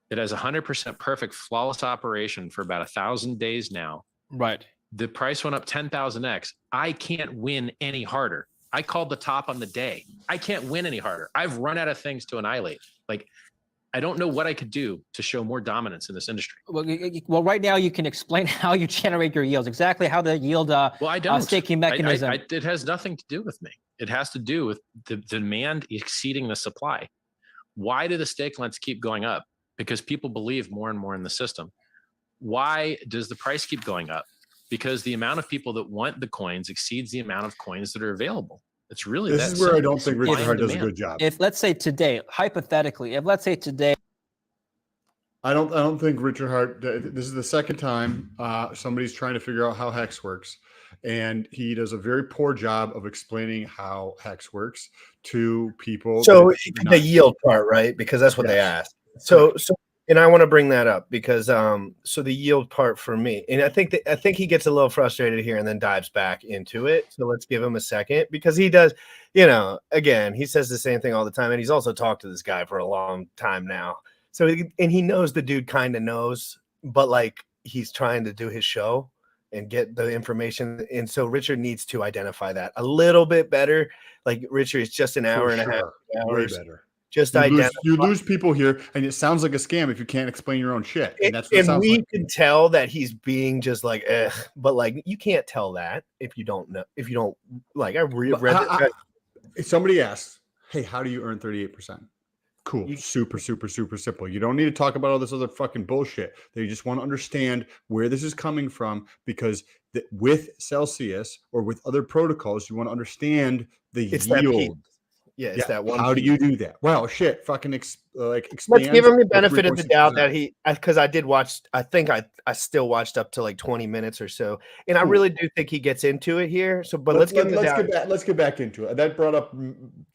It has 100% perfect, flawless operation for about 1,000 days now. Right. The price went up 10,000x. I can't win any harder. I called the top on the day. I can't win any harder. I've run out of things to annihilate. Like, I don't know what I could do to show more dominance in this industry. Well, right now you can explain how you generate your yields, exactly how the yield Well, I don't. staking mechanism. It has nothing to do with me. It has to do with the demand exceeding the supply. Why do the stake lengths keep going up? Because people believe more and more in the system. Why does the price keep going up? Because the amount of people that want the coins exceeds the amount of coins that are available. It's really This is where I don't think Richard Hart does a good job. If let's say today, hypothetically, I don't think Richard Hart. This is the second time somebody's trying to figure out how Hex works, and he does a very poor job of explaining how Hex works to people. So the yield part, right? Because that's what they asked. So and I want to bring that up because so the yield part for me, and I think he gets a little frustrated here and then dives back into it. So let's give him a second because he does, again, he says the same thing all the time, and he's also talked to this guy for a long time now. So and he knows the dude kind of knows, but like he's trying to do his show and get the information, and so Richard needs to identify that a little bit better. Like Richard, it's just an hour and a half, hours. Way better. Just you lose people here, and it sounds like a scam if you can't explain your own shit. And that's what and it sounds we like. can tell that he's being just like, but like you can't tell that if you don't know. If you don't like, I read it. Somebody asked, "Hey, how do you earn 38%?" Cool, super simple. You don't need to talk about all this other fucking bullshit. They just want to understand where this is coming from because with Celsius or with other protocols, you want to understand the yield. It's that one. How do you do that? Well, shit, fucking let's give him the benefit of the doubt that because I did watch. I think I still watched up to like 20 minutes or so, and I really do think he gets into it here. So, but let's get back into it. That brought up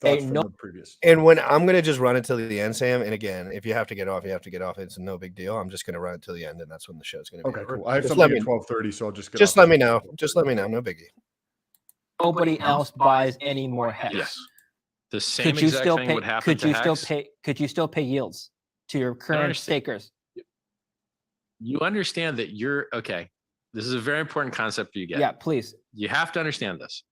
thoughts from the previous. And when I'm gonna just run it till the end, Sam. And again, if you have to get off, you have to get off. It's no big deal. I'm just gonna run it till the end, and that's when the show's gonna be. Okay, over. cool. I have just something at 12:30, so I'll just get. Just let me know. Just let me know. No biggie. Nobody else buys any more Hex. Yes. The same exact thing would happen to Hex. Could you still pay yields to your current stakers? You understand that okay. This is a very important concept for you guys. Yeah, please. You have to understand this.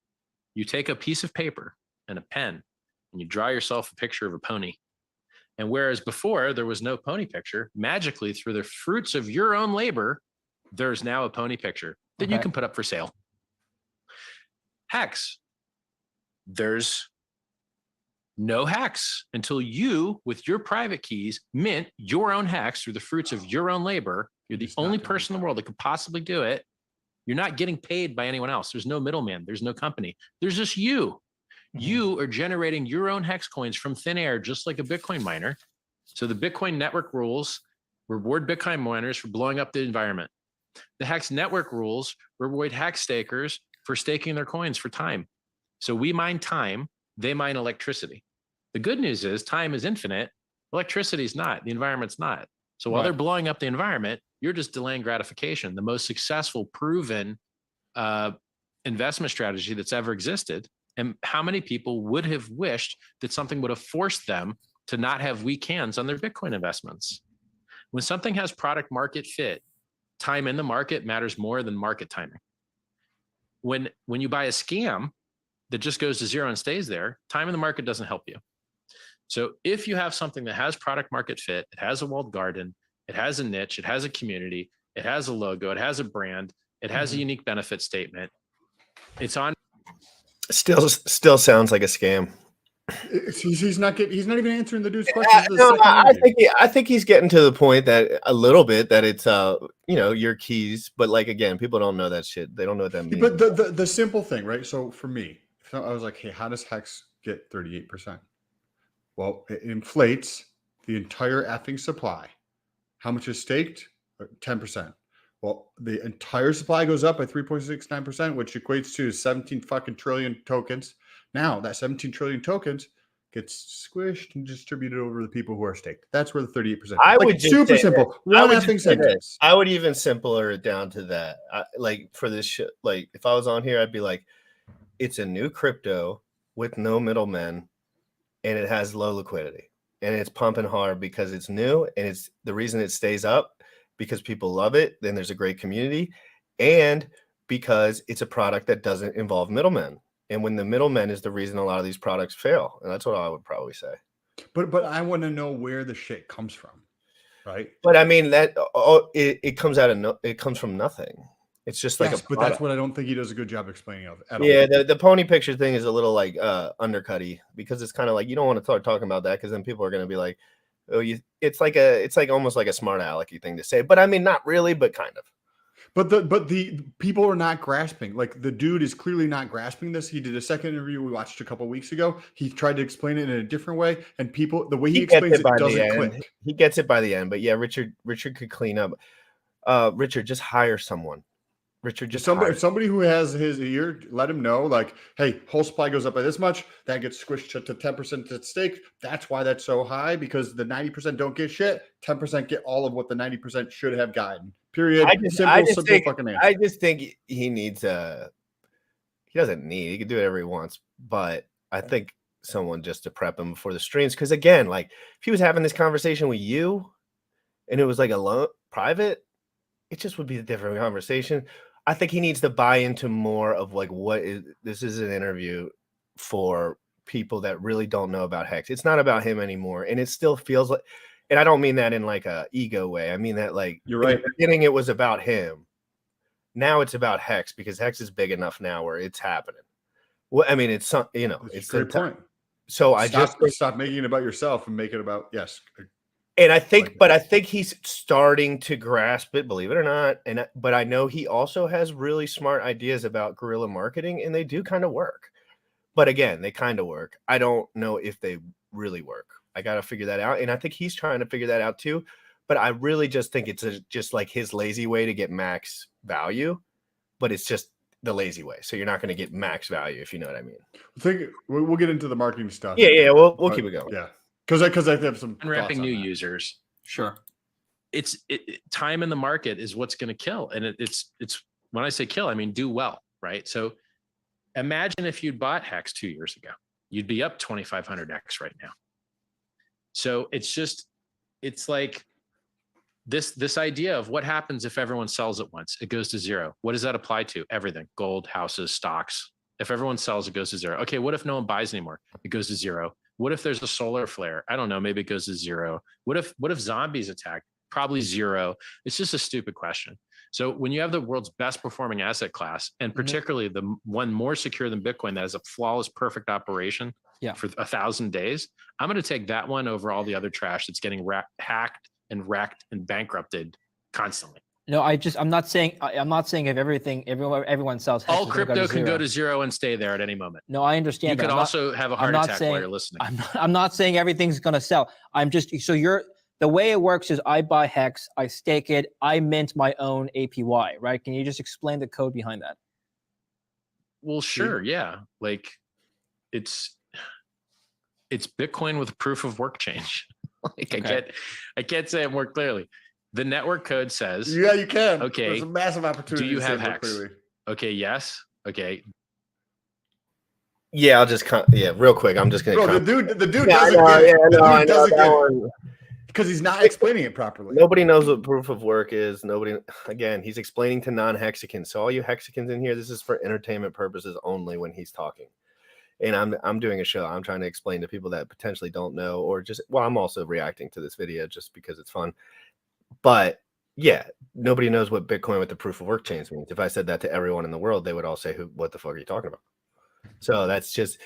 You take a piece of paper and a pen and you draw yourself a picture of a pony. And whereas before there was no pony picture, magically through the fruits of your own labor, there's now a pony picture that you can put up for sale. Hex, there's no Hex until you, with your private keys, mint your own Hex through the fruits of your own labor. You're the only person in the world that could possibly do it. You're not getting paid by anyone else. There's no middleman. There's no company. There's just you. You are generating your own Hex coins from thin air, just like a Bitcoin miner. So the Bitcoin network rules reward Bitcoin miners for blowing up the environment. The Hex network rules reward Hex stakers for staking their coins for time. So we mine time. They mine electricity. The good news is time is infinite. Electricity is not. The environment's not. So while they're blowing up the environment, you're just delaying gratification. The most successful, proven investment strategy that's ever existed. And how many people would have wished that something would have forced them to not have weak hands on their Bitcoin investments? When something has product market fit, time in the market matters more than market timing. When you buy a scam that just goes to zero and stays there, time in the market doesn't help you. So if you have something that has product market fit, it has a walled garden, it has a niche, it has a community, it has a logo, it has a brand, it has a unique benefit statement. It's on. Still sounds like a scam. He's not even answering the dude's question. No, I think he's getting to the point that a little bit that it's your keys, but like again, people don't know that shit. They don't know what that means. But the simple thing, right? So for me, I was like, hey, how does Hex get 38%? Well, it inflates the entire effing supply. How much is staked? 10%. Well, the entire supply goes up by 3.69%, which equates to 17 fucking trillion tokens. Now that 17 trillion tokens gets squished and distributed over the people who are staked. That's where the 38%. I would just super simple. One effing sentence. I would even simpler it down to that. Like for this shit, like if I was on here, I'd be like, it's a new crypto with no middlemen. and it has low liquidity, and it's pumping hard because it's new, and it's the reason it stays up because people love it. Then there's a great community, and because it's a product that doesn't involve middlemen. And when the middleman is the reason a lot of these products fail, and that's what I would probably say. But I want to know where the shit comes from, right? But I mean that it comes out of it comes from nothing. It's just like yes, but that's what I don't think he does a good job explaining of at all. Yeah, the pony picture thing is a little like undercutty, because it's kind of like you don't want to start talking about that because then people are going to be like, oh, it's like almost like a smart alecky thing to say. But I mean, not really, but kind of. But the people are not grasping. Like, the dude is clearly not grasping this. He did a second interview we watched a couple of weeks ago. He tried to explain it in a different way, and people, the way he explains it doesn't click. He gets it by the end, but yeah, Richard could clean up. Richard, just hire someone. Richard, just somebody who has his ear, let him know, like, hey, whole supply goes up by this much, that gets squished to 10% at stake. That's why that's so high, because the 90% don't get shit. 10% get all of what the 90% should have gotten. Period. Simple fucking answer. I just think he needs he doesn't need, he can do whatever he wants, but I think someone just to prep him before the streams. Because again, like, if he was having this conversation with you and it was like a private, it just would be a different conversation. I think he needs to buy into more of like, this is an interview for people that really don't know about Hex. It's not about him anymore. And it still feels like, and I don't mean that in like a ego way. I mean that, like, you're right. In the beginning it was about him. Now it's about Hex, because Hex is big enough now where it's happening. Well, I mean, it's it's a great point. So stop making it about yourself and make it about, yes. And I think, but I think he's starting to grasp it, believe it or not. But I know he also has really smart ideas about guerrilla marketing, and they do kind of work. But again, they kind of work. I don't know if they really work. I got to figure that out. And I think he's trying to figure that out too. But I really just think it's just like his lazy way to get max value, but it's just the lazy way. So you're not going to get max value, if you know what I mean. We'll get into the marketing stuff. Yeah. We'll keep it going. Yeah. Because I have some unwrapping new users. Sure. Time in the market is what's going to kill. And it's when I say kill, I mean do well, right? So imagine if you'd bought Hex 2 years ago, you'd be up 2,500x right now. So it's like this idea of what happens if everyone sells at once. It goes to zero. What does that apply to? Everything: gold, houses, stocks. If everyone sells, it goes to zero. Okay, what if no one buys anymore? It goes to zero. What if there's a solar flare? I don't know. Maybe it goes to zero. What if zombies attack? Probably zero. It's just a stupid question. So when you have the world's best performing asset class, and particularly the one more secure than Bitcoin that has a flawless, perfect operation for 1,000 days, I'm going to take that one over all the other trash that's getting hacked and wrecked and bankrupted constantly. No, I'm not saying if everyone sells Hex, all crypto can go to zero and stay there at any moment. No, I understand. You could also have a heart attack while you're listening. I'm not saying everything's going to sell. The way it works is I buy Hex, I stake it, I mint my own APY, right? Can you just explain the code behind that? Well, sure, yeah. Like it's Bitcoin with proof of work change. Like okay. I can't say it more clearly. The network code says, yeah, you can. Okay. There's a massive opportunity. Do you have Hex? Okay. Yes. Okay. Yeah, I'll just real quick. I'm just gonna. Bro, the dude doesn't get it. Because he's not explaining it properly. Nobody knows what proof of work is. He's explaining to non-hexicans. So all you hexicans in here, this is for entertainment purposes only when he's talking. And I'm doing a show. I'm trying to explain to people that potentially don't know, or I'm also reacting to this video just because it's fun. But yeah, nobody knows what Bitcoin with the proof of work chains means. If I said that to everyone in the world, they would all say, what the fuck are you talking about? So that's just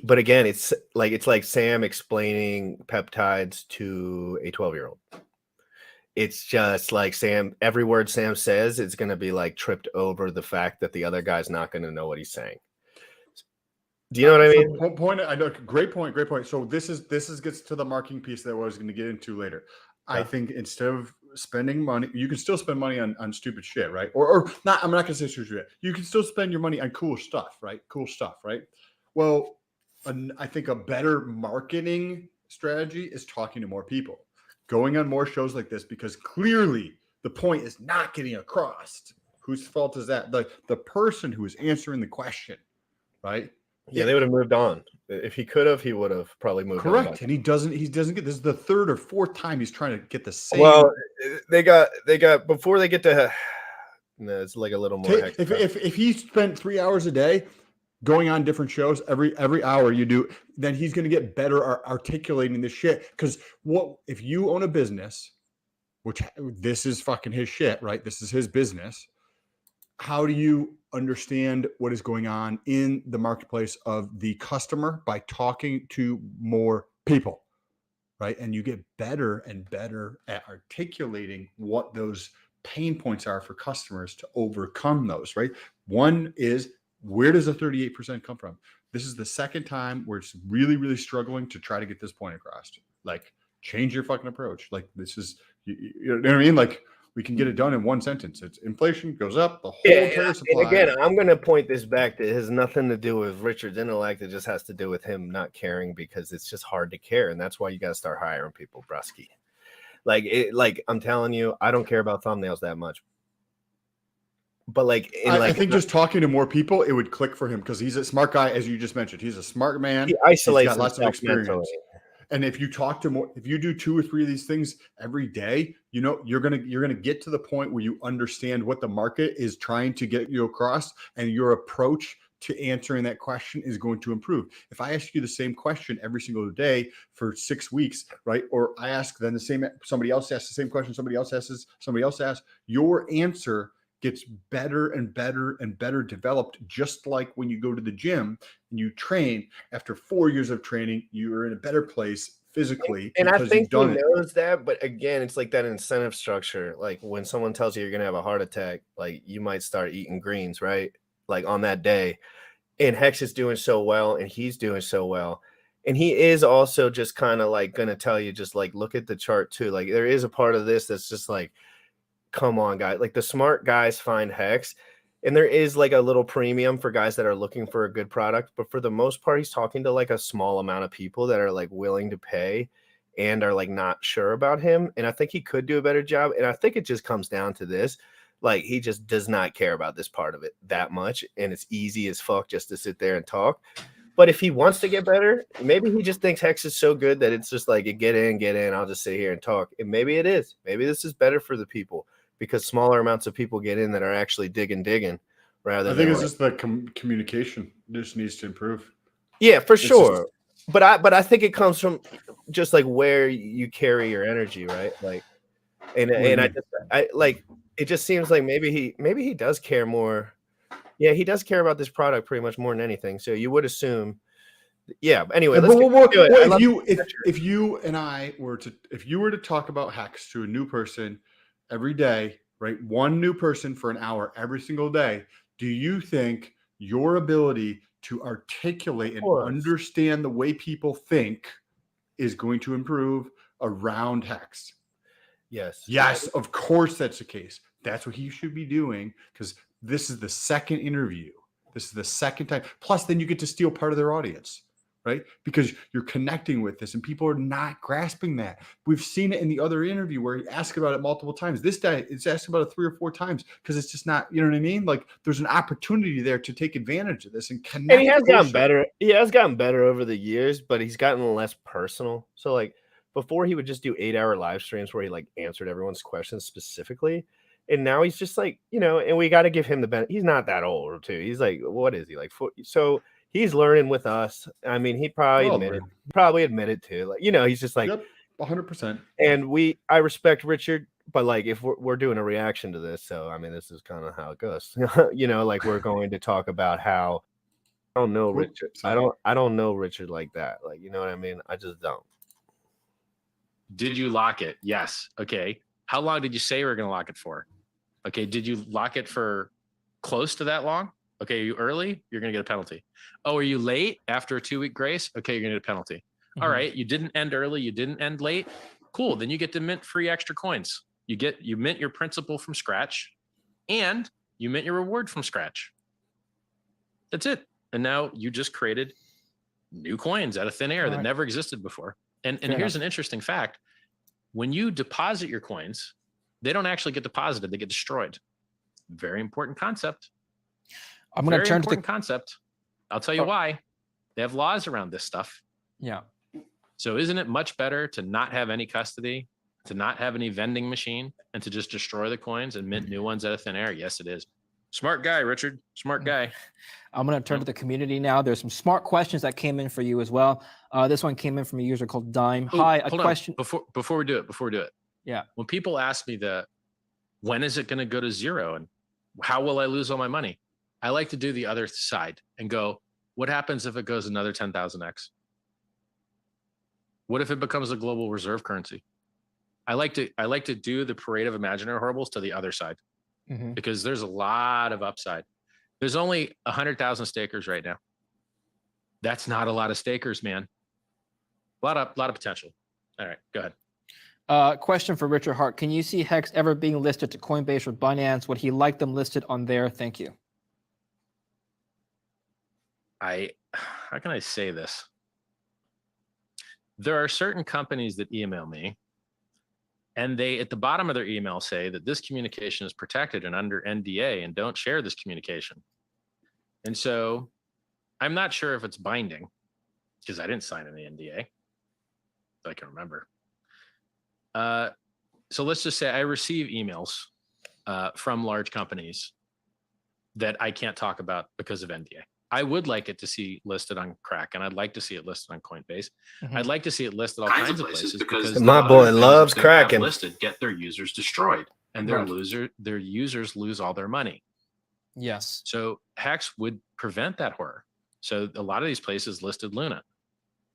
but again, it's like Sam explaining peptides to a 12-year-old. It's just like every word Sam says, it's going to be like tripped over the fact that the other guy's not going to know what he's saying. Do you know what I mean? I know. Great point. So this gets to the marketing piece that I was going to get into later. Yeah. I think instead of spending money, you can still spend money on stupid shit, right? Or not. I'm not going to say stupid shit. You can still spend your money on cool stuff, right? Well, I think a better marketing strategy is talking to more people, going on more shows like this, because clearly the point is not getting across. Whose fault is that? The person who is answering the question, right? Yeah, they would have moved on. If he could have, he would have probably moved on. Correct. And he doesn't get, this is the third or fourth time he's trying to get the same. Well, they got before they get to no, it's like a little more. If he spent 3 hours a day going on different shows every hour you do, then he's going to get better articulating this shit. Because what if you own a business, which this is fucking his shit, right? This is his business. How do you understand what is going on in the marketplace of the customer? By talking to more people, right? And you get better and better at articulating what those pain points are for customers to overcome those, right? One is, where does the 38% come from? This is the second time where it's really, really struggling to try to get this point across. Like, change your fucking approach. Like, this is, you know what I mean? Like, we can get it done in one sentence. It's inflation goes up, the whole entire supply. And again, I'm going to point this back that it has nothing to do with Richard's intellect. It just has to do with him not caring, because it's just hard to care. And that's why you got to start hiring people, brusky. Like I'm telling you, I don't care about thumbnails that much. But I think just talking to more people, it would click for him, because he's a smart guy, as you just mentioned. He's a smart man. He isolates, he's got lots of experience. Mentally. And if you talk to more, if you do 2 or 3 of these things every day, you know, you're gonna get to the point where you understand what the market is trying to get you across, and your approach to answering that question is going to improve. If I ask you the same question every single day for 6 weeks, right? Or I ask then the same, somebody else asks the same question, somebody else asks, your answer gets better and better and better developed. Just like when you go to the gym and you train, after 4 years of training, you're in a better place physically. And I think he knows that, but again, it's like that incentive structure. Like when someone tells you you're gonna have a heart attack, like you might start eating greens, right? Like on that day. And Hex is doing so well, and he's doing so well. And he is also just kind of like gonna tell you, just like, look at the chart too. Like there is a part of this that's just like, come on, guys. Like the smart guys find Hex, and there is like a little premium for guys that are looking for a good product. But for the most part, he's talking to like a small amount of people that are like willing to pay and are like not sure about him. And I think he could do a better job. And I think it just comes down to this. Like he just does not care about this part of it that much. And it's easy as fuck just to sit there and talk. But if he wants to get better, maybe he just thinks Hex is so good that it's just like, get in. I'll just sit here and talk. And maybe it is. Maybe this is better for the people, because smaller amounts of people get in that are actually digging rather than. I think it's just the communication just needs to improve. Yeah, for sure. But I think it comes from just like where you carry your energy, right? Like, and I like, it just seems like maybe he does care more. Yeah, he does care about this product pretty much more than anything. So you would assume. Yeah. Anyway, if you and I were to talk about Hex to a new person every day, right? One new person for an hour every single day. Do you think your ability to articulate and understand the way people think is going to improve around Hex? Yes. Yes, of course that's the case. That's what he should be doing, because this is the second interview. This is the second time. Plus, then you get to steal part of their audience, right? Because you're connecting with this and people are not grasping that. We've seen it in the other interview where he asked about it multiple times. This guy, it's asked about it 3 or 4 times because it's just not, you know what I mean? Like there's an opportunity there to take advantage of this and connect. And he has gotten better. He has gotten better over the years, but he's gotten less personal. So like before he would just do 8-hour live streams where he like answered everyone's questions specifically. And now he's just like, you know, and we got to give him the benefit. He's not that old too. He's like, what is he like? So he's learning with us. I mean, he probably admitted to, like, you know, he's just like, yep, 100%. And I respect Richard, but like, if we're doing a reaction to this, so I mean, this is kind of how it goes. You know, like we're going to talk about how I don't know Richard. I don't know Richard like that. Like, you know what I mean? I just don't. Did you lock it? Yes. Okay. How long did you say we were going to lock it for? Okay. Did you lock it for close to that long? Okay. Are you early? You're going to get a penalty. Oh, are you late after a 2-week grace? Okay. You're going to get a penalty. Mm-hmm. All right. You didn't end early. You didn't end late. Cool. Then you get to mint free extra coins. You mint your principal from scratch and you mint your reward from scratch. That's it. And now you just created new coins out of thin air that never existed before. And here's an interesting fact. When you deposit your coins, they don't actually get deposited. They get destroyed. Very important concept. I'm going to turn to the concept. I'll tell you why. They have laws around this stuff. Yeah. So isn't it much better to not have any custody, to not have any vending machine, and to just destroy the coins and mint new ones out of thin air? Yes, it is. Smart guy, Richard. Smart guy. I'm going to turn to the community now. There's some smart questions that came in for you as well. This one came in from a user called Dime. Ooh, Hi, a hold question. on. Before we do it. Yeah. When people ask me when is it going to go to zero and how will I lose all my money? I like to do the other side and go, what happens if it goes another 10,000x? What if it becomes a global reserve currency? I like to do the parade of imaginary horribles to the other side, because there's a lot of upside. There's only 100,000 stakers right now. That's not a lot of stakers, man. A lot of potential. All right, go ahead. Question for Richard Hart. Can you see Hex ever being listed to Coinbase or Binance? Would he like them listed on there? Thank you. How can I say this? There are certain companies that email me, and they, at the bottom of their email, say that this communication is protected and under NDA and don't share this communication. And so I'm not sure if it's binding, because I didn't sign any NDA, if I can remember. So let's just say I receive emails from large companies that I can't talk about because of NDA. I would like it to see listed on Crack, and I'd like to see it listed on Coinbase. I'd like to see it listed all kinds of places because my boy loves Kraken. Listed get their users destroyed, and their users lose all their money. Yes. So Hex would prevent that horror. So a lot of these places listed Luna.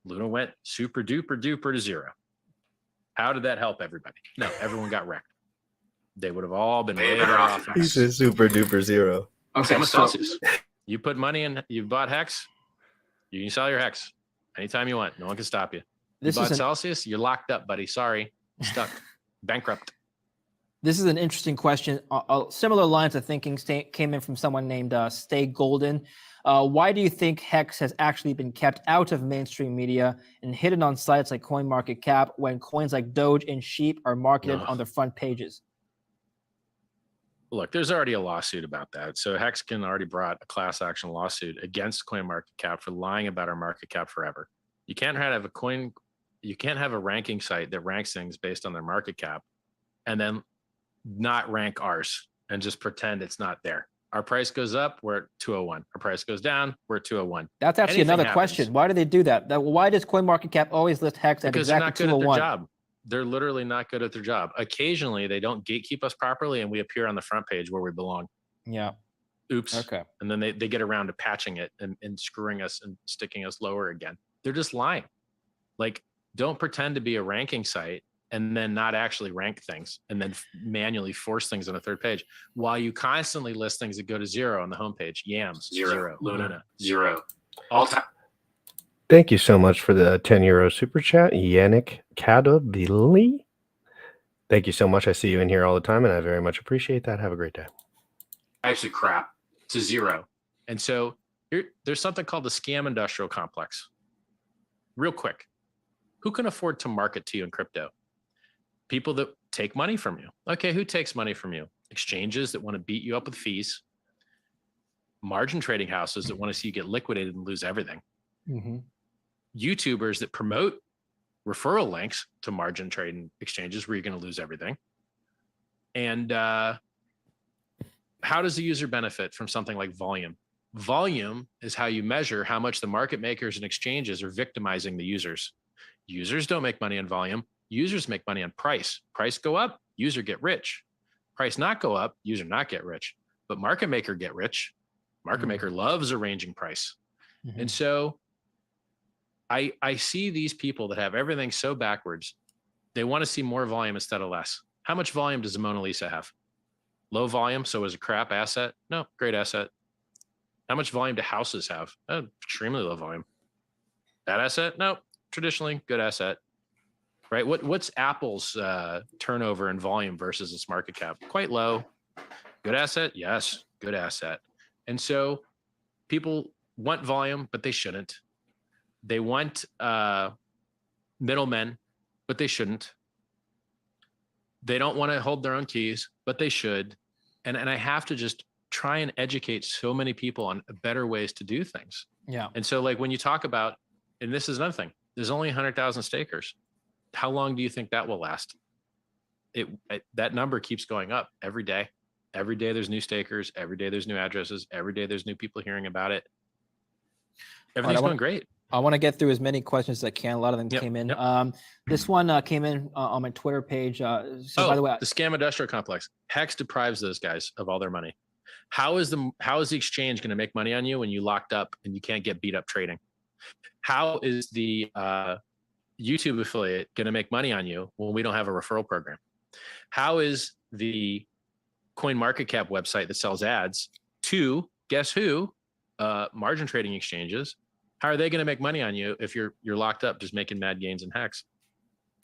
Luna went super duper duper to zero. How did that help everybody? No, everyone got wrecked. They would have all been way better off. He said super duper zero. Okay, same with Celsius. You put money in, you bought Hex, you can sell your Hex anytime you want. No one can stop you. You bought Celsius, you're locked up, buddy. Sorry, stuck, bankrupt. This is an interesting question. Similar lines of thinking came in from someone named Stay Golden. Why do you think Hex has actually been kept out of mainstream media and hidden on sites like CoinMarketCap when coins like Doge and Sheep are marketed on the front pages? Look, there's already a lawsuit about that. So Hexkin already brought a class action lawsuit against CoinMarketCap for lying about our market cap forever. You can't have a ranking site that ranks things based on their market cap and then not rank ours and just pretend it's not there. Our price goes up, we're at 201. Our price goes down, we're at 201. That's actually another question. Why do they do that? Why does CoinMarketCap always list Hex at exactly 201? Because they're not good at their job. They're literally not good at their job. Occasionally, they don't gatekeep us properly, and we appear on the front page where we belong. Yeah. Oops. Okay. And then they get around to patching it and screwing us and sticking us lower again. They're just lying. Like, don't pretend to be a ranking site and then not actually rank things and then manually force things on a third page while you constantly list things that go to zero on the homepage. Yams, zero. Luna, zero. All time. Thank you so much for the 10 euro super chat, Yannick Cadovili. Thank you so much. I see you in here all the time, and I very much appreciate that. Have a great day. Actually, crap. It's a zero. And so there's something called the scam industrial complex. Real quick, who can afford to market to you in crypto? People that take money from you. Okay, who takes money from you? Exchanges that want to beat you up with fees. Margin trading houses that want to see you get liquidated and lose everything. YouTubers that promote referral links to margin trading exchanges where you're going to lose everything. And how does the user benefit from something like volume? Volume is how you measure how much the market makers and exchanges are victimizing the users. Users don't make money on volume. Users make money on price. Price go up, user get rich. Price not go up, user not get rich. But market maker get rich. Market maker loves arranging price. And so I see these people that have everything so backwards. They want to see more volume instead of less. How much volume does the Mona Lisa have? Low volume, so is a crap asset? No, great asset. How much volume do houses have? Extremely low volume. Bad asset? No, traditionally good asset. Right? What's Apple's turnover and volume versus its market cap? Quite low. Good asset? Yes, good asset. And so people want volume, but they shouldn't. They want middlemen, but they shouldn't. They don't want to hold their own keys, but they should. And I have to just try and educate so many people on better ways to do things. Yeah. And so like when you talk about, and this is another thing, there's only 100,000 stakers. How long do you think that will last? That number keeps going up every day. Every day there's new stakers. Every day there's new addresses. Every day there's new people hearing about it. Everything's going great. I want to get through as many questions as I can. A lot of them came in. This one came in on my Twitter page. So by the way, the scam industrial complex. Hex deprives those guys of all their money. How is the exchange going to make money on you when you locked up and you can't get beat up trading? How is the YouTube affiliate going to make money on you when we don't have a referral program? How is the Coinmarketcap website that sells ads to guess who? Margin trading exchanges. How are they going to make money on you if you're locked up just making mad gains in Hex?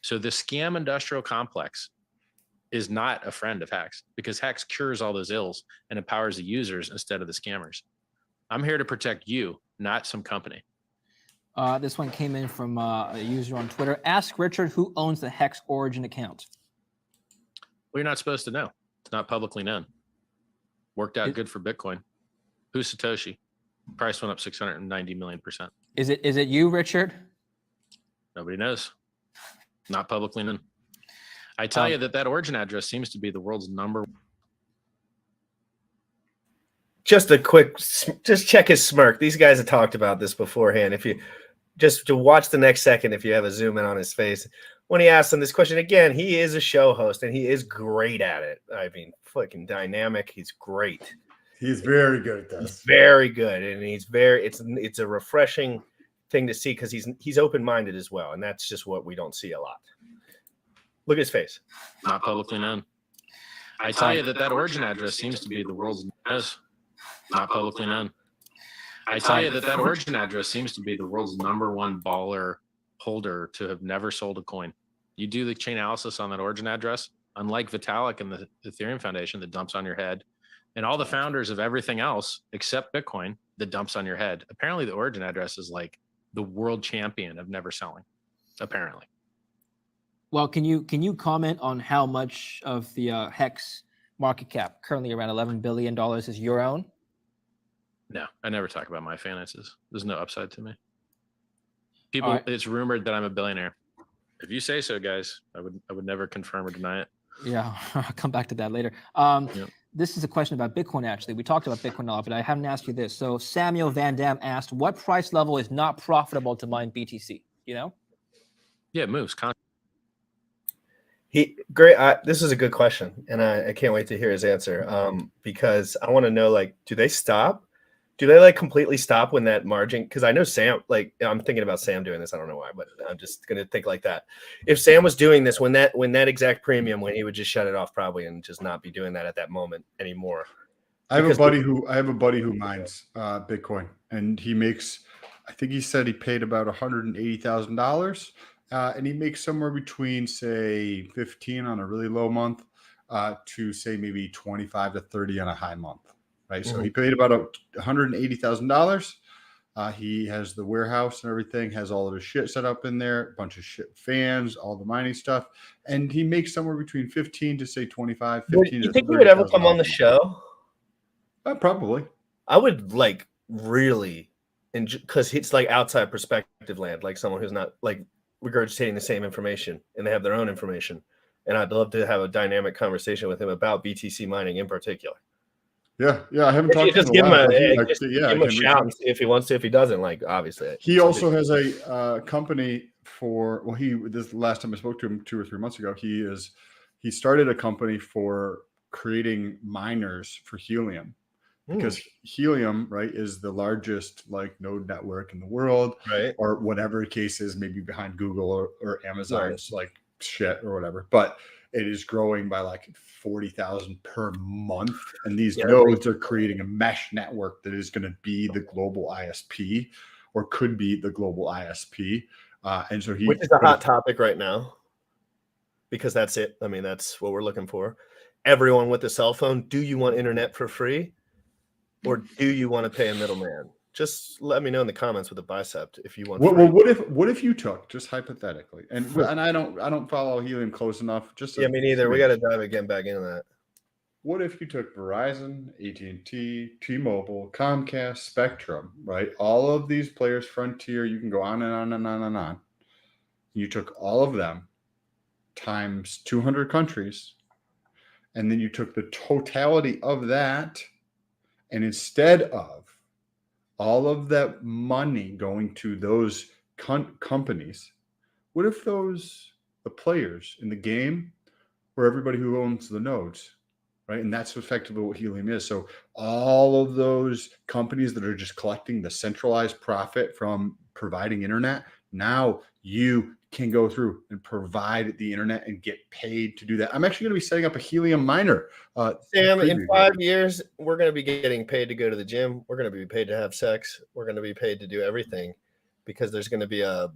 So the scam industrial complex is not a friend of Hex, because Hex cures all those ills and empowers the users instead of the scammers. I'm here to protect you, not some company. This one came in from a user on Twitter. Ask Richard who owns the Hex Origin account. Well, you're not supposed to know. It's not publicly known. Worked out good for Bitcoin. Who's Satoshi? Price went up 690 million%. Is it you, Richard? Nobody knows. Not publicly known. I tell you that origin address seems to be the world's number. Just a quick, just check his smirk. These guys have talked about this beforehand. If you just to watch the next second, if you have a zoom in on his face, when he asks him this question again, he is a show host and he is great at it. I mean, fucking dynamic. He's great. He's very good at this. He's very good, and it's a refreshing thing to see because he's open-minded as well, and that's just what we don't see a lot. Look at his face. Not publicly known. I tell you that origin address seems to be the world's not publicly known. I tell you that origin address seems to be the world's #1 baller holder to have never sold a coin. You do the chain analysis on that origin address, unlike Vitalik and the Ethereum Foundation that dumps on your head, and all the founders of everything else except Bitcoin that dumps on your head. Apparently the origin address is like the world champion of never selling, apparently. Well, can you comment on how much of the Hex market cap, currently around $11 billion, is your own? No, I never talk about my finances. There's no upside to me. People, it's rumored that I'm a billionaire. If you say so, guys, I would never confirm or deny it. Yeah, I'll come back to that later. This is a question about Bitcoin, actually. We talked about Bitcoin a lot, but I haven't asked you this. So Samuel Van Dam asked, what price level is not profitable to mine BTC? You know? Yeah, it moves. This is a good question, and I can't wait to hear his answer. Because I want to know, like, do they stop? Do they like completely stop when that margin? Because I know Sam, like, I'm thinking about Sam doing this. I don't know why, but I'm just gonna think like that. If Sam was doing this when that exact premium, when he would just shut it off probably and just not be doing that at that moment anymore. I have a buddy who mines Bitcoin, and he makes, I think he said he paid about $180,000, and he makes somewhere between, say, 15 on a really low month to say maybe 25 to 30 on a high month. Right, so he paid about $180,000. He has the warehouse and everything, has all of his shit set up in there, a bunch of shit fans, all the mining stuff, and he makes somewhere between 15 to say 25. 15 you think he would ever come on the show? Probably. I would like really, because it's like outside perspective land, like someone who's not like regurgitating the same information and they have their own information. And I'd love to have a dynamic conversation with him about BTC mining in particular. Yeah, I haven't talked to him. Give him a shout if he wants to. If he doesn't, like, obviously. He also has a company for, this last time I spoke to him 2 or 3 months ago, he started a company for creating miners for Helium. Because Helium, right, is the largest like node network in the world, right? Or whatever the case is, maybe behind Google or Amazon's like shit or whatever. But it is growing by like 40,000 per month, and these nodes are creating a mesh network that is going to be the global ISP, or could be the global ISP. And so which is a hot topic right now, because that's it. I mean, that's what we're looking for. Everyone with a cell phone. Do you want internet for free? Or do you want to pay a middleman? Just let me know in the comments with a bicep if you want. Well, what if you took, just hypothetically, and I don't follow Helium close enough. Me neither. We got to dive again back into that. what if you took Verizon, AT&T, T-Mobile, Comcast, Spectrum, right? All of these players, Frontier, you can go on and on and on and on. You took all of them times 200 countries, and then you took the totality of that, and instead of all of that money going to those companies, what if the players in the game were everybody who owns the nodes, right? And that's effectively what Helium is. So all of those companies that are just collecting the centralized profit from providing internet, now you can go through and provide the internet and get paid to do that. I'm actually going to be setting up a Helium miner. Sam, in 5 years, we're going to be getting paid to go to the gym. We're going to be paid to have sex. We're going to be paid to do everything, because there's going to be a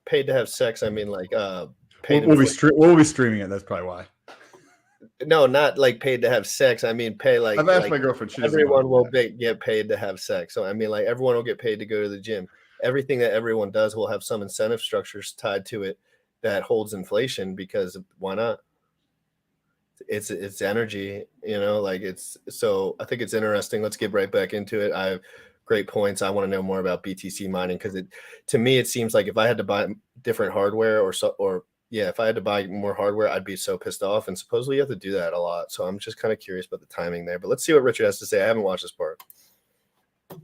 paid to have sex. I mean, like paid. We'll be streaming it. That's probably why. No, not like paid to have sex. I mean, pay like. I've asked like my girlfriend. She doesn't everyone know will get paid to have sex. So I mean, like everyone will get paid to go to the gym. Everything that everyone does will have some incentive structures tied to it that holds inflation, because why not? It's energy, like it's. So I think it's interesting. Let's get right back into it. I have great points. I want to know more about BTC mining, because to me it seems like if I had to buy different hardware if I had to buy more hardware, I'd be so pissed off. And supposedly you have to do that a lot. So I'm just kind of curious about the timing there. But let's see what Richard has to say. I haven't watched this part.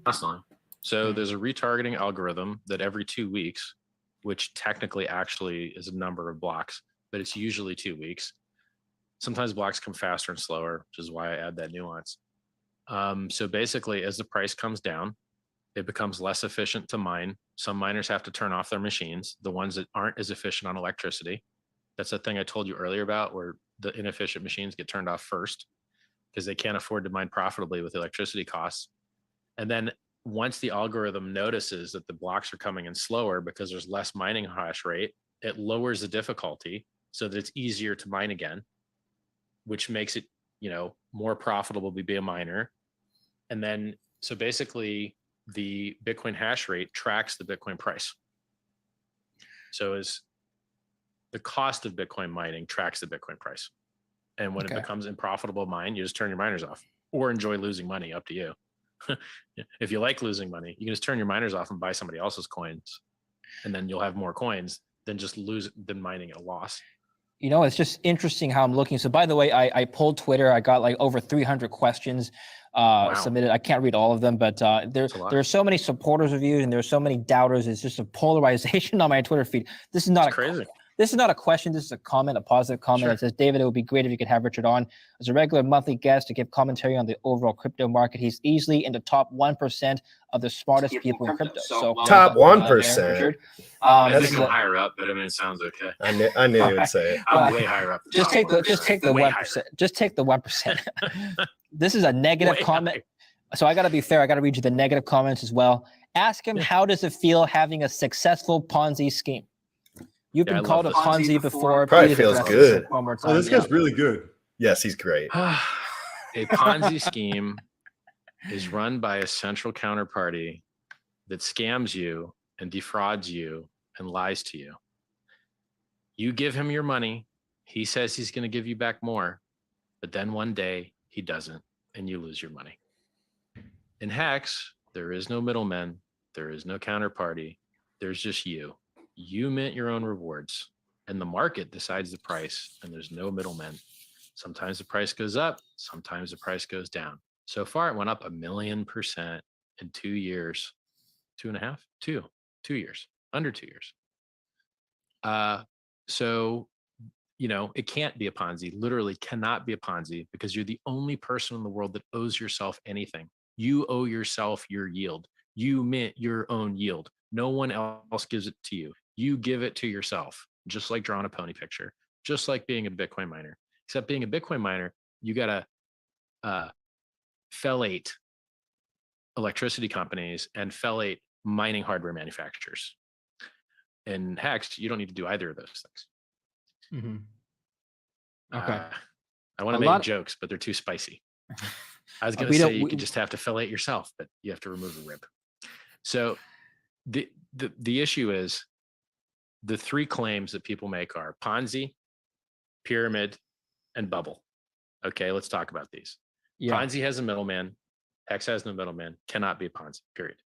That's fine. So there's a retargeting algorithm that every 2 weeks, which technically actually is a number of blocks, but it's usually 2 weeks. Sometimes blocks come faster and slower, which is why I add that nuance. So basically, as the price comes down, it becomes less efficient to mine. Some miners have to turn off their machines, the ones that aren't as efficient on electricity. That's the thing I told you earlier about, where the inefficient machines get turned off first because they can't afford to mine profitably with electricity costs. And then once the algorithm notices that the blocks are coming in slower because there's less mining hash rate, it lowers the difficulty so that it's easier to mine again, which makes it, more profitable to be a miner. And then, so basically the Bitcoin hash rate tracks the Bitcoin price. So as the cost of Bitcoin mining tracks the Bitcoin price. And when it becomes unprofitable mine, you just turn your miners off or enjoy losing money, up to you. If you like losing money, you can just turn your miners off and buy somebody else's coins, and then you'll have more coins than mining at a loss. It's just interesting how I'm looking. So by the way, I pulled Twitter. I got like over 300 questions submitted. I can't read all of them, but there are so many supporters of you and there's so many doubters. It's just a polarization on my Twitter feed. This is not crazy. This is not a question. This is a comment, a positive comment. Sure. It says, David, it would be great if you could have Richard on as a regular monthly guest to give commentary on the overall crypto market. He's easily in the top 1% of the smartest people in crypto. So top 1%. I think I'm higher up, but it sounds okay. I knew you would say it. I'm way higher up. Just take the 1%. Just take the 1%. This is a negative comment. So I got to be fair. I got to read you the negative comments as well. Ask him, how does it feel having a successful Ponzi scheme? You've been called a Ponzi before. Probably feels good. One more time. Oh, this guy's really good. Yes, he's great. A Ponzi scheme is run by a central counterparty that scams you and defrauds you and lies to you. You give him your money. He says he's going to give you back more, but then one day he doesn't, and you lose your money. In Hex, there is no middleman. There is no counterparty. There's just you. You mint your own rewards, and the market decides the price, and there's no middlemen. Sometimes the price goes up, sometimes the price goes down. So far, it went up 1,000,000% in 2 years, 2.5, 2 years, under 2 years. So, it can't be a Ponzi, literally cannot be a Ponzi, because you're the only person in the world that owes yourself anything. You owe yourself your yield. You mint your own yield. No one else gives it to you. You give it to yourself, just like drawing a pony picture, just like being a Bitcoin miner. Except being a Bitcoin miner, you got to fellate electricity companies and fellate mining hardware manufacturers. In Hex, you don't need to do either of those things. Mm-hmm. Okay. I want to make jokes, but they're too spicy. I was going to say you could just have to fellate yourself, but you have to remove a rib. So the issue is, the 3 claims that people make are Ponzi, pyramid, and bubble. Okay, let's talk about these. Yeah. Ponzi has a middleman. Hex has no middleman. Cannot be a Ponzi, period.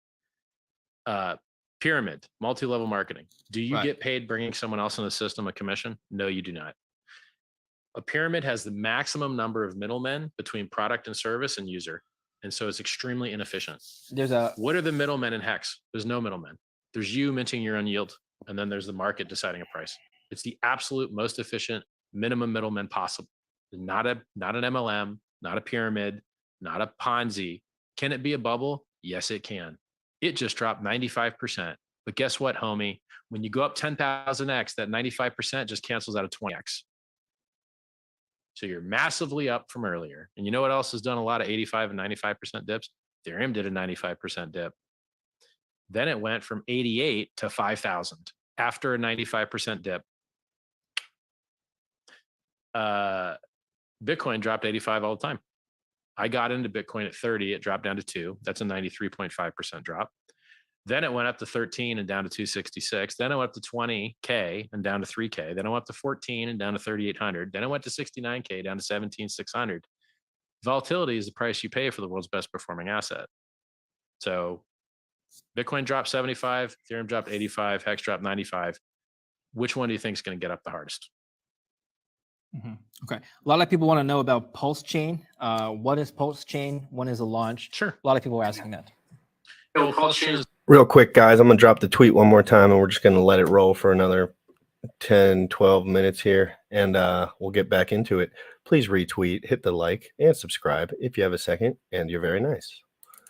Pyramid, multi-level marketing. Do you get paid bringing someone else in the system a commission? No, you do not. A pyramid has the maximum number of middlemen between product and service and user. And so it's extremely inefficient. What are the middlemen in Hex? There's no middlemen. There's you minting your own yield, and then there's the market deciding a price. It's the absolute most efficient minimum middleman possible. Not an MLM, not a pyramid, not a Ponzi. Can it be a bubble? Yes, it can. It just dropped 95%. But guess what, homie? When you go up 10,000x, that 95% just cancels out of 20x. So you're massively up from earlier. And you know what else has done a lot of 85 and 95% dips? Ethereum did a 95% dip. Then it went from 88 to 5,000 after a 95% dip. Bitcoin dropped 85 all the time. I got into Bitcoin at 30. It dropped down to 2. That's a 93.5% drop. Then it went up to 13 and down to 266. Then it went up to 20K and down to 3K. Then it went up to 14 and down to 3,800. Then it went to 69K down to 17,600. Volatility is the price you pay for the world's best performing asset. So Bitcoin dropped 75, Ethereum dropped 85, Hex dropped 95. Which one do you think is going to get up the hardest? Okay. A lot of people want to know about Pulse Chain. What is Pulse Chain? When is the launch? Sure. A lot of people are asking that. Well, Pulse Chain is Real quick, guys, I'm going to drop the tweet one more time, and we're just going to let it roll for another 10, 12 minutes here, and we'll get back into it. Please retweet, hit the like, and subscribe if you have a second, and you're very nice.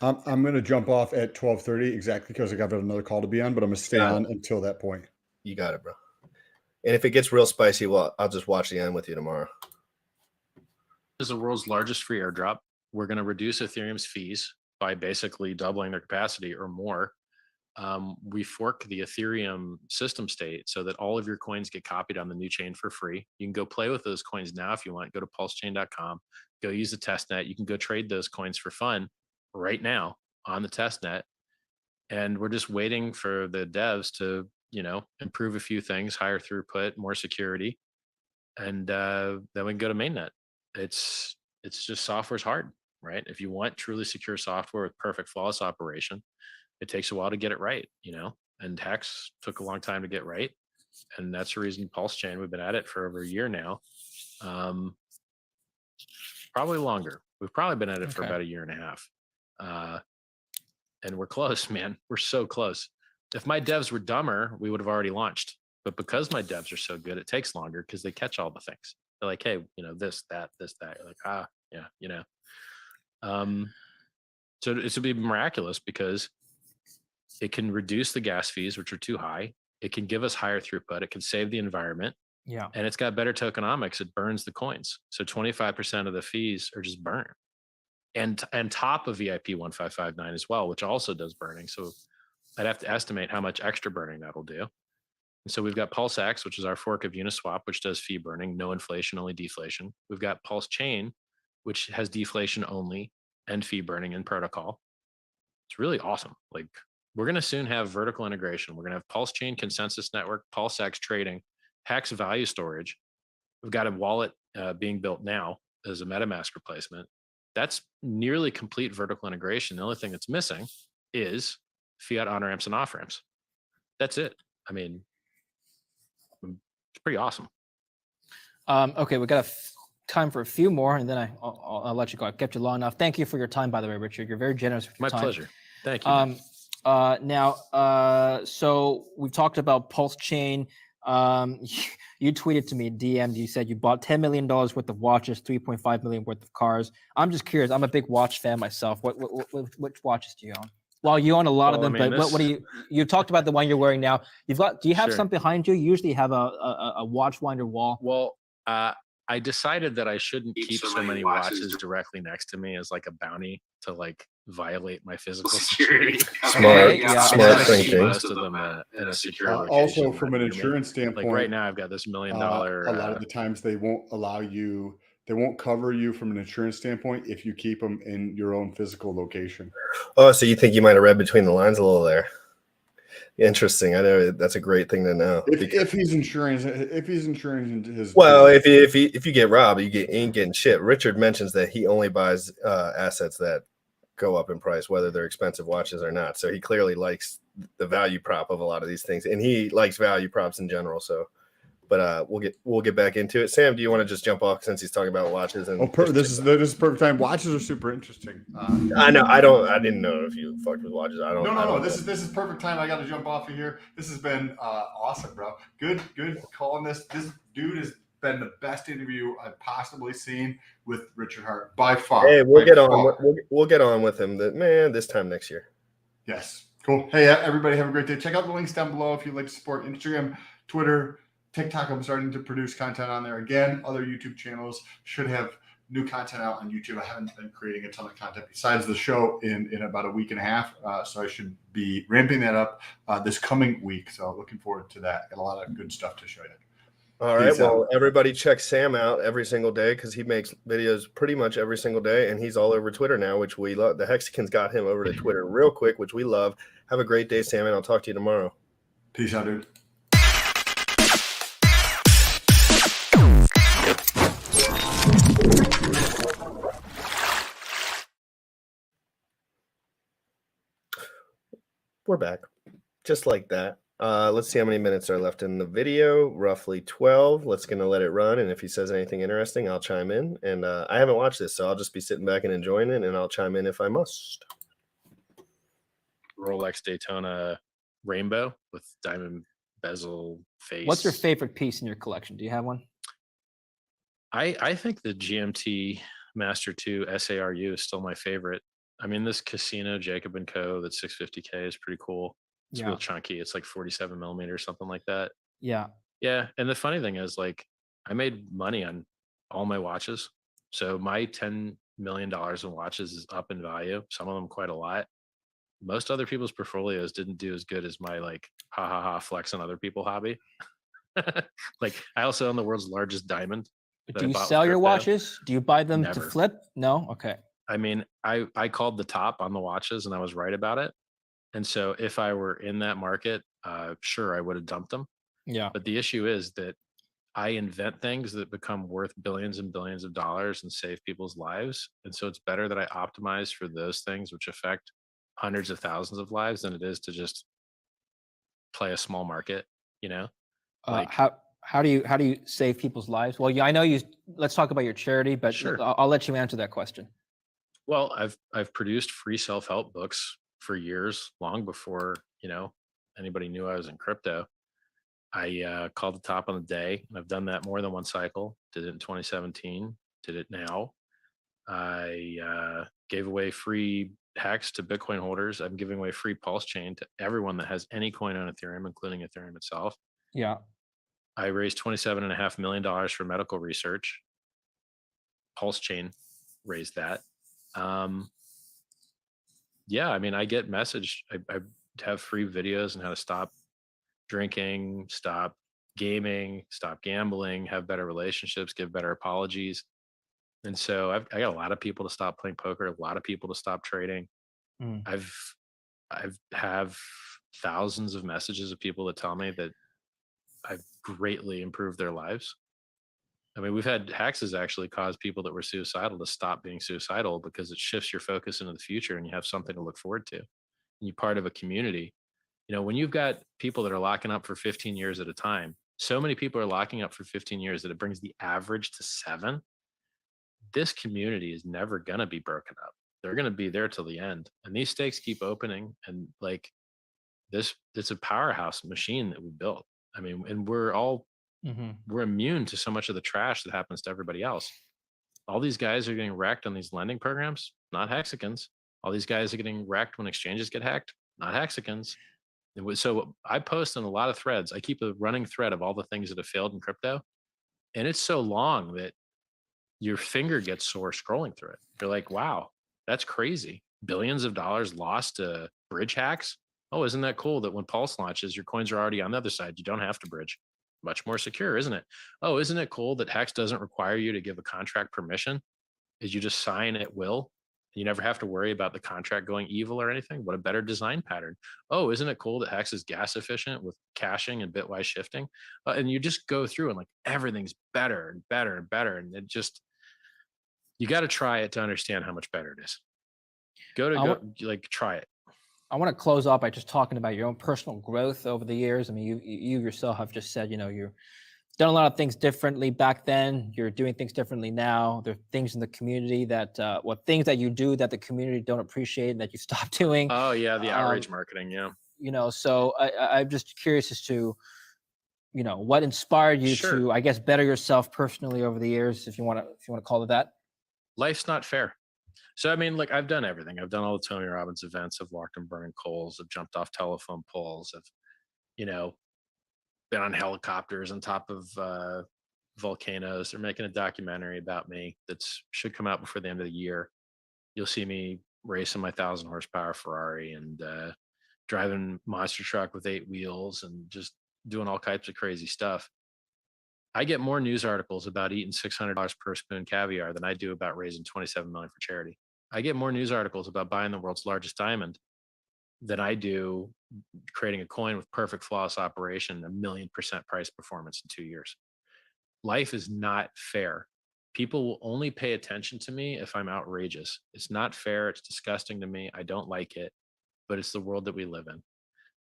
I'm going to jump off at 12:30 exactly because I got another call to be on, but I'm going to stay on until that point. You got it, bro. And if it gets real spicy, well, I'll just watch the end with you tomorrow. This is the world's largest free airdrop. We're going to reduce Ethereum's fees by basically doubling their capacity or more. We fork the Ethereum system state so that all of your coins get copied on the new chain for free. You can go play with those coins now if you want. Go to pulsechain.com, go use the testnet. You can go trade those coins for fun right now on the testnet. And we're just waiting for the devs to, improve a few things, higher throughput, more security. And then we can go to mainnet. It's just software's hard, right? If you want truly secure software with perfect flawless operation, it takes a while to get it right, and Hex took a long time to get right. And that's the reason Pulse Chain, we've been at it for over a year now. Probably longer. We've probably been at it for about a year and a half. And we're close, man. We're so close. If my devs were dumber, we would have already launched. But because my devs are so good, it takes longer because they catch all the things. They're like, hey, this, that. You're like, yeah. So it's to be miraculous because it can reduce the gas fees, which are too high. It can give us higher throughput. It can save the environment. Yeah. And it's got better tokenomics. It burns the coins. So 25% of the fees are just burned. And top of VIP 1559 as well, which also does burning. So I'd have to estimate how much extra burning that'll do. And so we've got Pulse X, which is our fork of Uniswap, which does fee burning, no inflation, only deflation. We've got Pulse Chain, which has deflation only and fee burning in protocol. It's really awesome. Like, we're going to soon have vertical integration. We're going to have Pulse Chain Consensus Network, Pulse X trading, Hex value storage. We've got a wallet being built now as a MetaMask replacement. That's nearly complete vertical integration. The only thing that's missing is fiat on-ramps and off-ramps. That's it. I mean, it's pretty awesome. Okay, we got time for a few more, and then I'll let you go. I've kept you long enough. Thank you for your time, by the way, Richard. You're very generous with your time. My pleasure. Thank you. So we've talked about Pulse Chain. You tweeted to me, DM'd, you said you bought $10 million worth of watches, 3.5 million worth of cars. I'm just curious. I'm a big watch fan myself. Which watches do you own? Well, you own a lot of them, but what do you talked about the one you're wearing now. Do you have some behind you? You usually have a watch winder wall. Well, I decided that I shouldn't keep so many watches directly next to me as like a bounty to like violate my physical security. Smart thinking. Most of them in a secure location. Also, from an insurance standpoint, like right now, I've got this $1 million. A lot of the times they won't allow you. They won't cover you from an insurance standpoint if you keep them in your own physical location. Oh, so you think you might have read between the lines a little there? Interesting. I know that's a great thing to know. If he's insuring his Well, business. if you get robbed, you ain't getting shit. Richard mentions that he only buys assets that go up in price, whether they're expensive watches or not. So he clearly likes the value prop of a lot of these things, and he likes value props in general. So, but we'll get back into it. Sam, do you want to just jump off since he's talking about watches? And This is perfect time. Watches are super interesting. I know. I didn't know if you fucked with watches. I don't. No. This is perfect time. I got to jump off of here. This has been awesome, bro. Good calling this. This dude has been the best interview I've possibly seen with Richard Hart by far. Hey, we'll get on. We'll get on with him. This time next year. Yes, cool. Hey, everybody, have a great day. Check out the links down below if you'd like to support Instagram, Twitter, TikTok. I'm starting to produce content on there again. Other YouTube channels should have new content out on YouTube. I haven't been creating a ton of content besides the show in about a week and a half. So I should be ramping that up this coming week. So looking forward to that. Got a lot of good stuff to show you. All right. Well, everybody check Sam out every single day because he makes videos pretty much every single day, and he's all over Twitter now, which we love. The Hexicans got him over to Twitter real quick, which we love. Have a great day, Sam, and I'll talk to you tomorrow. Peace out, dude. We're back. Just like that. Let's see how many minutes are left in the video. Roughly 12. Let's gonna let it run. And if he says anything interesting, I'll chime in. And I haven't watched this, so I'll just be sitting back and enjoying it, and I'll chime in if I must. Rolex Daytona Rainbow with diamond bezel face. What's your favorite piece in your collection? Do you have one? I think the GMT Master 2 SARU is still my favorite. I mean, this Casino Jacob & Co. that's 650K is pretty cool. It's real chunky. It's like 47 millimeters, something like that. Yeah. Yeah. And the funny thing is, like, I made money on all my watches. So my $10 million in watches is up in value. Some of them quite a lot. Most other people's portfolios didn't do as good as my, like, flex on other people hobby. Like, I also own the world's largest diamond. Do you sell your watches? Do you buy them to flip? No? Okay. I mean, I called the top on the watches and I was right about it. And so if I were in that market, sure, I would have dumped them. Yeah. But the issue is that I invent things that become worth billions and billions of dollars and save people's lives. And so it's better that I optimize for those things which affect hundreds of thousands of lives than it is to just play a small market, you know? Like, how do you save people's lives? Well, yeah, I know you. Let's talk about your charity, but sure. I'll let you answer that question. Well, I've produced free self-help books for years, long before, you know, anybody knew I was in crypto. I called the top on the day, and I've done that more than one cycle. Did it in 2017, did it now. I gave away free hacks to Bitcoin holders. I'm giving away free Pulse Chain to everyone that has any coin on Ethereum, including Ethereum itself. Yeah. I raised $27.5 million for medical research. Pulse Chain raised that. Yeah, I mean, I get messaged. I have free videos on how to stop drinking, stop gaming, stop gambling, have better relationships, give better apologies. And so I got a lot of people to stop playing poker, a lot of people to stop trading. I've have thousands of messages of people that tell me that I've greatly improved their lives. I mean, we've had hacks actually cause people that were suicidal to stop being suicidal because it shifts your focus into the future and you have something to look forward to. And you're part of a community. You know, when you've got people that are locking up for 15 years at a time, so many people are locking up for 15 years that it brings the average to 7. This community is never going to be broken up. They're going to be there till the end. And these stakes keep opening. And like this, it's a powerhouse machine that we built. I mean, and we're all, we're immune to so much of the trash that happens to everybody else. All these guys are getting wrecked on these lending programs, not Hexicans. All these guys are getting wrecked when exchanges get hacked, not Hexicans. So I post in a lot of threads. I keep a running thread of all the things that have failed in crypto. And it's so long that your finger gets sore scrolling through it. You're like, wow, that's crazy. Billions of dollars lost to bridge hacks. Oh, isn't that cool that when Pulse launches, your coins are already on the other side. You don't have to bridge. Much more secure, isn't it? Oh, isn't it cool that Hex doesn't require you to give a contract permission? Is you just sign at will? You never have to worry about the contract going evil or anything. What a better design pattern. Oh, isn't it cool that Hex is gas efficient with caching and bitwise shifting? And you just go through and like everything's better and better and better. And it just, you got to try it to understand how much better it is. Like try it. I want to close off by just talking about your own personal growth over the years. I mean, you yourself have just said, you're done a lot of things differently back then. You're doing things differently now. There are things in the community that, things that you do that the community don't appreciate and that you stop doing. Oh yeah, the outrage marketing. Yeah. So I'm just curious as to, what inspired you to, I guess, better yourself personally over the years, if you want to call it that. Life's not fair. So I mean, like I've done everything. I've done all the Tony Robbins events. I've walked on burning coals. I've jumped off telephone poles. I've, been on helicopters on top of volcanoes. They're making a documentary about me that should come out before the end of the year. You'll see me racing my 1,000 horsepower Ferrari and driving monster truck with 8 wheels and just doing all types of crazy stuff. I get more news articles about eating $600 per spoon caviar than I do about raising $27 million for charity. I get more news articles about buying the world's largest diamond than I do creating a coin with perfect flawless operation, 1,000,000% price performance in 2 years. Life is not fair. People will only pay attention to me if I'm outrageous. It's not fair. It's disgusting to me. I don't like it, but it's the world that we live in.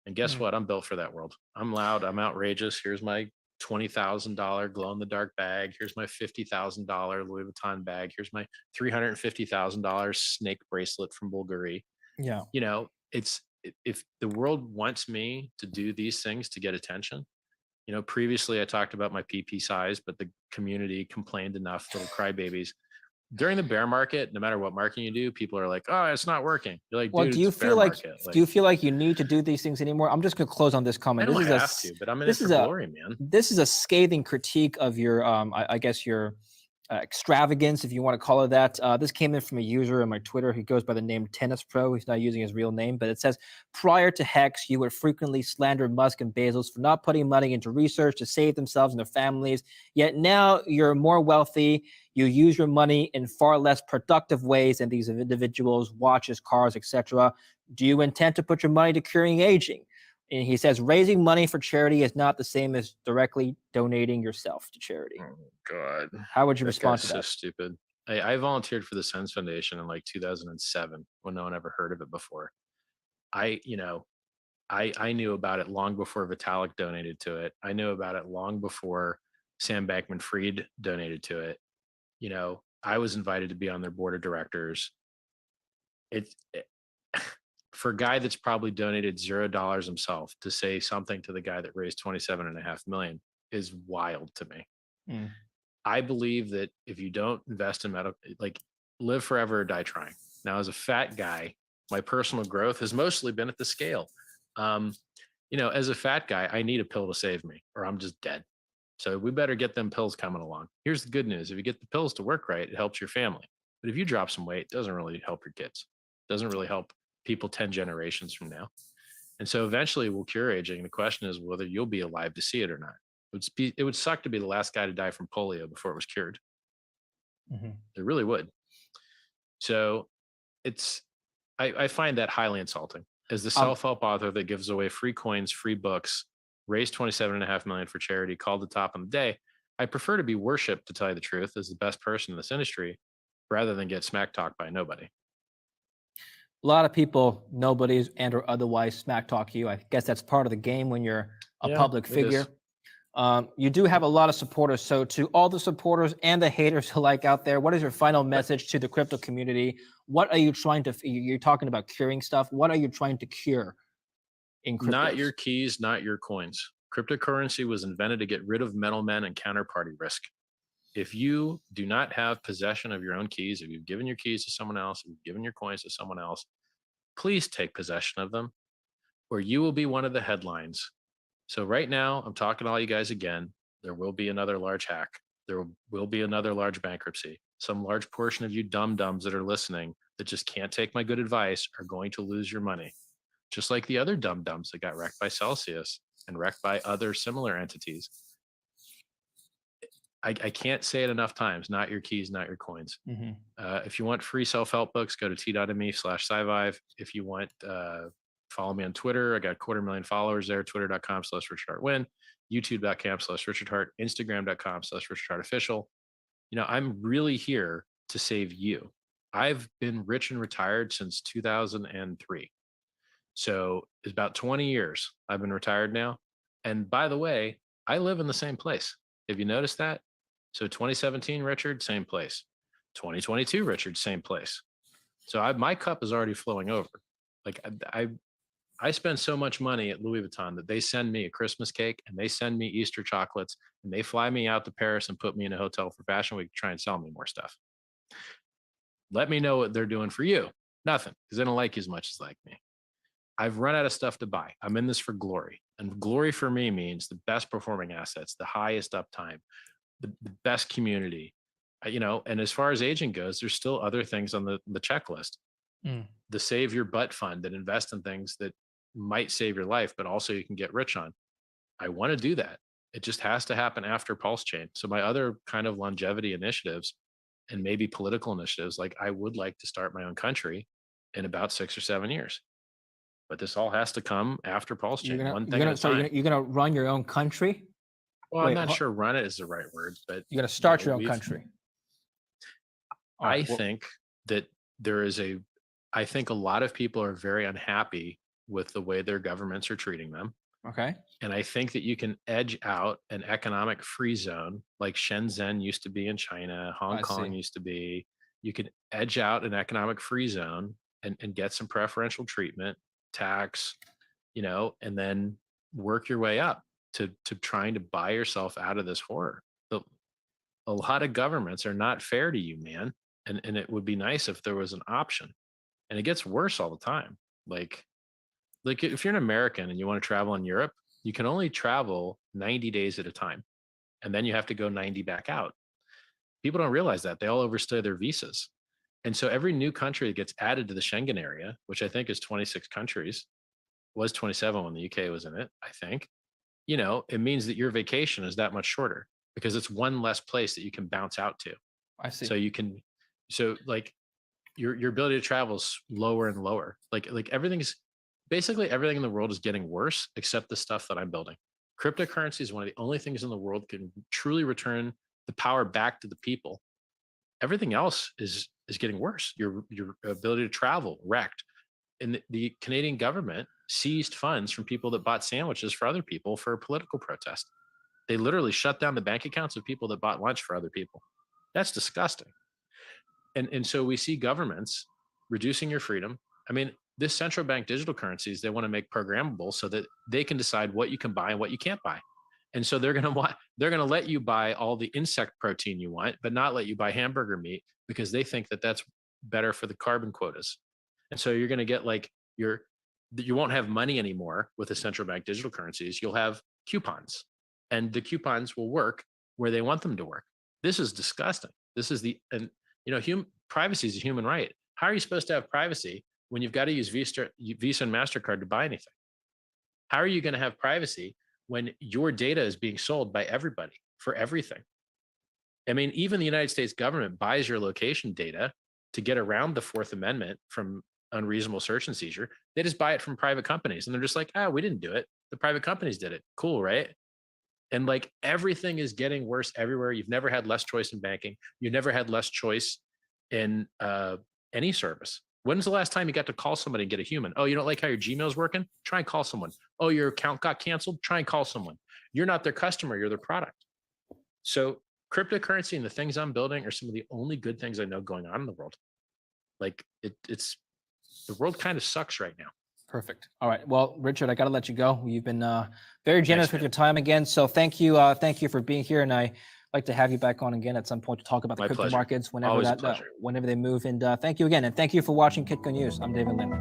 And guess what? I'm built for that world. I'm loud. I'm outrageous. Here's my $20,000 glow in the dark bag. Here's my $50,000 Louis Vuitton bag. Here's my $350,000 snake bracelet from Bulgari. Yeah. If the world wants me to do these things to get attention, previously I talked about my PP size, but the community complained enough, little crybabies. During the bear market, no matter what marketing you do, people are like, "Oh, it's not working." You're like, well, "Dude, do you it's feel bear like market." do you feel like you need to do these things anymore? I'm just gonna close on this comment. I don't This have to, but I'm in it for glory, man. This is a scathing critique of your, I guess your extravagance, if you want to call it that. This came in from a user on my Twitter who goes by the name Tennis Pro. He's not using his real name, but it says, prior to Hex, you would frequently slander Musk and Bezos for not putting money into research to save themselves and their families. Yet now you're more wealthy. You use your money in far less productive ways than these individuals, watches, cars, etc. Do you intend to put your money to curing aging? And he says, raising money for charity is not the same as directly donating yourself to charity. Oh, God. How would you respond to that? So stupid. I volunteered for the Sens Foundation in like 2007 when no one ever heard of it before. I knew about it long before Vitalik donated to it. I knew about it long before Sam Bankman-Fried donated to it. I was invited to be on their board of directors. For a guy that's probably donated $0 himself to say something to the guy that raised $27.5 million is wild to me. I believe that if you don't invest in medical, like live forever or die trying. Now, as a fat guy, my personal growth has mostly been at the scale. As a fat guy, I need a pill to save me or I'm just dead. So we better get them pills coming along. Here's the good news. If you get the pills to work right, it helps your family. But if you drop some weight, it doesn't really help your kids. It doesn't really help people 10 generations from now. And so eventually we'll cure aging. The question is whether you'll be alive to see it or not. It would suck to be the last guy to die from polio before it was cured. It really would. So I find that highly insulting. As the self-help author that gives away free coins, free books, raised $27.5 million for charity, called the top on the day, I prefer to be worshipped, to tell you the truth, as the best person in this industry, rather than get smack talked by nobody. A lot of people, nobodies and or otherwise, smack talk you. I guess that's part of the game when you're a public figure. You do have a lot of supporters. So to all the supporters and the haters alike out there, what is your final message to the crypto community? What are you trying to, you're talking about curing stuff. What are you trying to cure in crypto? Not your keys, not your coins. Cryptocurrency was invented to get rid of middlemen and counterparty risk. If you do not have possession of your own keys, if you've given your keys to someone else, if you've given your coins to someone else, please take possession of them, or you will be one of the headlines. So right now, I'm talking to all you guys again. There will be another large hack. There will be another large bankruptcy. Some large portion of you dum-dums that are listening that just can't take my good advice are going to lose your money. Just like the other dum-dums that got wrecked by Celsius and wrecked by other similar entities. I can't say it enough times. Not your keys, not your coins. Mm-hmm. If you want free self-help books, go to t.me/scivive. If you want, follow me on Twitter. I got 250,000 followers there. Twitter.com/RichardHartWin, YouTube.com/RichardHart, Instagram.com/RichardHartOfficial. I'm really here to save you. I've been rich and retired since 2003. So it's about 20 years I've been retired now. And by the way, I live in the same place. Have you noticed that? So 2017, Richard, same place. 2022, Richard, same place. So my cup is already flowing over. Like I spend so much money at Louis Vuitton that they send me a Christmas cake and they send me Easter chocolates and they fly me out to Paris and put me in a hotel for Fashion Week to try and sell me more stuff. Let me know what they're doing for you. Nothing, because they don't like you as much as like me. I've run out of stuff to buy. I'm in this for glory. And glory for me means the best performing assets, the highest uptime, the best community, and as far as aging goes, there's still other things on the checklist. The Save Your Butt Fund that invest in things that might save your life, but also you can get rich on. I want to do that. It just has to happen after Pulse Chain. So my other kind of longevity initiatives and maybe political initiatives, like I would like to start my own country in about 6 or 7 years. But this all has to come after Pulse Chain. One thing at a time. You're gonna run your own country? Well, I'm not sure run it is the right word, but you're gonna start your own country. I think that I think a lot of people are very unhappy with the way their governments are treating them. Okay. And I think that you can edge out an economic free zone like Shenzhen used to be in China, Hong Kong used to be. You can edge out an economic free zone and get some preferential treatment, tax, and then work your way up to trying to buy yourself out of this horror. A lot of governments are not fair to you, man. And it would be nice if there was an option. And it gets worse all the time. Like if you're an American and you want to travel in Europe, you can only travel 90 days at a time. And then you have to go 90 back out. People don't realize that. They all overstay their visas. And so every new country that gets added to the Schengen area, which I think is 26 countries, was 27 when the UK was in it, I think, it means that your vacation is that much shorter because it's one less place that you can bounce out to. I see. So like your ability to travel is lower and lower. Like basically everything in the world is getting worse except the stuff that I'm building. Cryptocurrency is one of the only things in the world can truly return the power back to the people. Everything else is getting worse. Your ability to travel wrecked. And the Canadian government seized funds from people that bought sandwiches for other people for a political protest. They literally shut down the bank accounts of people that bought lunch for other people. That's disgusting. And so we see governments reducing your freedom. I mean, this central bank digital currencies, they want to make programmable so that they can decide what you can buy and what you can't buy. And so they're going to let you buy all the insect protein you want, but not let you buy hamburger meat because they think that that's better for the carbon quotas. And so you're going to get you won't have money anymore with the central bank digital currencies. You'll have coupons, and the coupons will work where they want them to work. This is disgusting. This is privacy is a human right. How are you supposed to have privacy when you've got to use Visa and MasterCard to buy anything? How are you going to have privacy when your data is being sold by everybody for everything? I mean, even the United States government buys your location data to get around the Fourth Amendment from unreasonable search and seizure. They just buy it from private companies and they're just like, we didn't do it. The private companies did it. Cool, right? And everything is getting worse everywhere. You've never had less choice in banking. You've never had less choice in any service. When's the last time you got to call somebody and get a human? Oh, you don't like how your Gmail's working? Try and call someone. Oh, your account got canceled? Try and call someone. You're not their customer, you're their product. So cryptocurrency and the things I'm building are some of the only good things I know going on in the world. It's the world kind of sucks right now. Perfect. All right. Well, Richard, I got to let you go. You've been very generous with your time again. So thank you. Thank you for being here. And I like to have you back on again at some point to talk about the crypto markets whenever whenever they move. And thank you again. And thank you for watching Kitco News. I'm David Lin.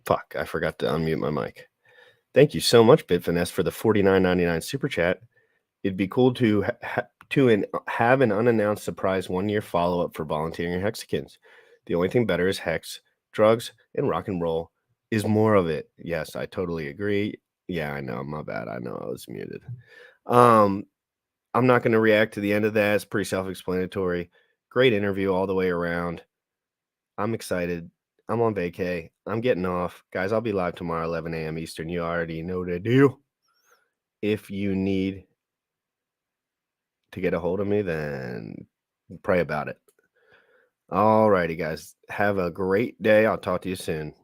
Fuck, I forgot to unmute my mic. Thank you so much, Bitfinesse, for the $49.99 super chat. It'd be cool to have an unannounced surprise 1-year follow-up for volunteering your Hexicans. The only thing better is Hex, drugs, and rock and roll is more of it. Yes, I totally agree. Yeah, I know. My bad. I know I was muted. I'm not going to react to the end of that. It's pretty self-explanatory. Great interview all the way around. I'm excited. I'm on vacay. I'm getting off. Guys, I'll be live tomorrow, 11 a.m. Eastern. You already know the deal. If you need to get a hold of me, then pray about it. All righty, guys. Have a great day. I'll talk to you soon.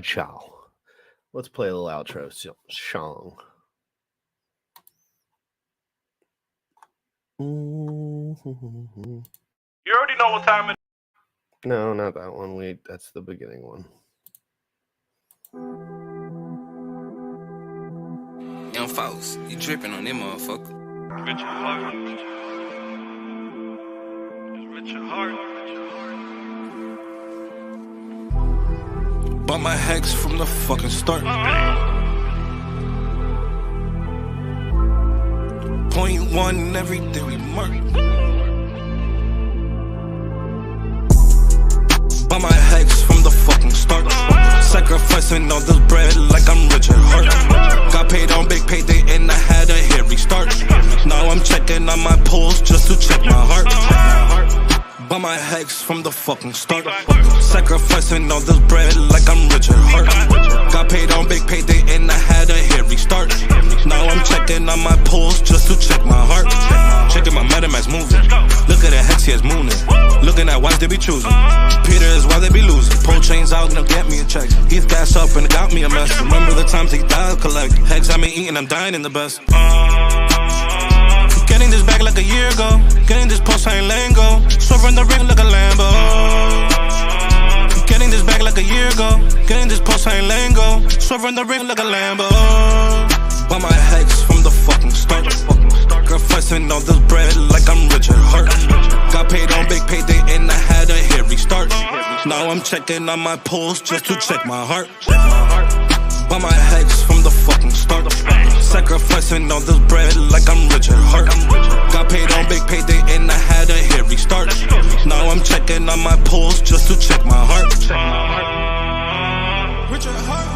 Ciao. Let's play a little outro song. You already know what time it is. No, not that one. That's the beginning one. Young folks, you dripping on them motherfucker. Richard Heart. Richard Heart. Bought my Hex from the fucking start. Point one every day we mark. Bought my Hex from the fucking start. Sacrificing all this bread like I'm Richard Heart. Got paid on big payday and I had a hairy start. Now I'm checking on my pulse just to check my heart. Bought my Hex from the fucking start. Sacrificing all this bread like I'm Richard Heart. Got paid on big payday and I had a hairy start. Now I'm checking on my pulse just to check my heart. Checking my MetaMask moving. Look at the Hex, he is mooning. Looking at wives they be choosing. Peter is why they be losing. Pro chains out, gonna get me a check. He's gas up and it got me a mess. Remember the times he died collect. Hex I been eating, I'm dying in the best. Getting this back like a year ago. Getting this post, I ain't letting go. Swerving the ring like a Lambo. Getting this back like a year ago. Getting this post, I ain't letting go. Swerving the ring like a Lambo. Bought my Hex from the fucking start. Sacrificing all this bread like I'm Richard Heart. Got paid on big payday and I had a hairy start. Now I'm checking on my pulse just to check my heart. Bought my Hex from the fucking start. Sacrificing all this bread like I'm Richard Heart. Got paid on big payday and I had a hairy start. Now I'm checking on my pulse just to check my heart. Richard Heart.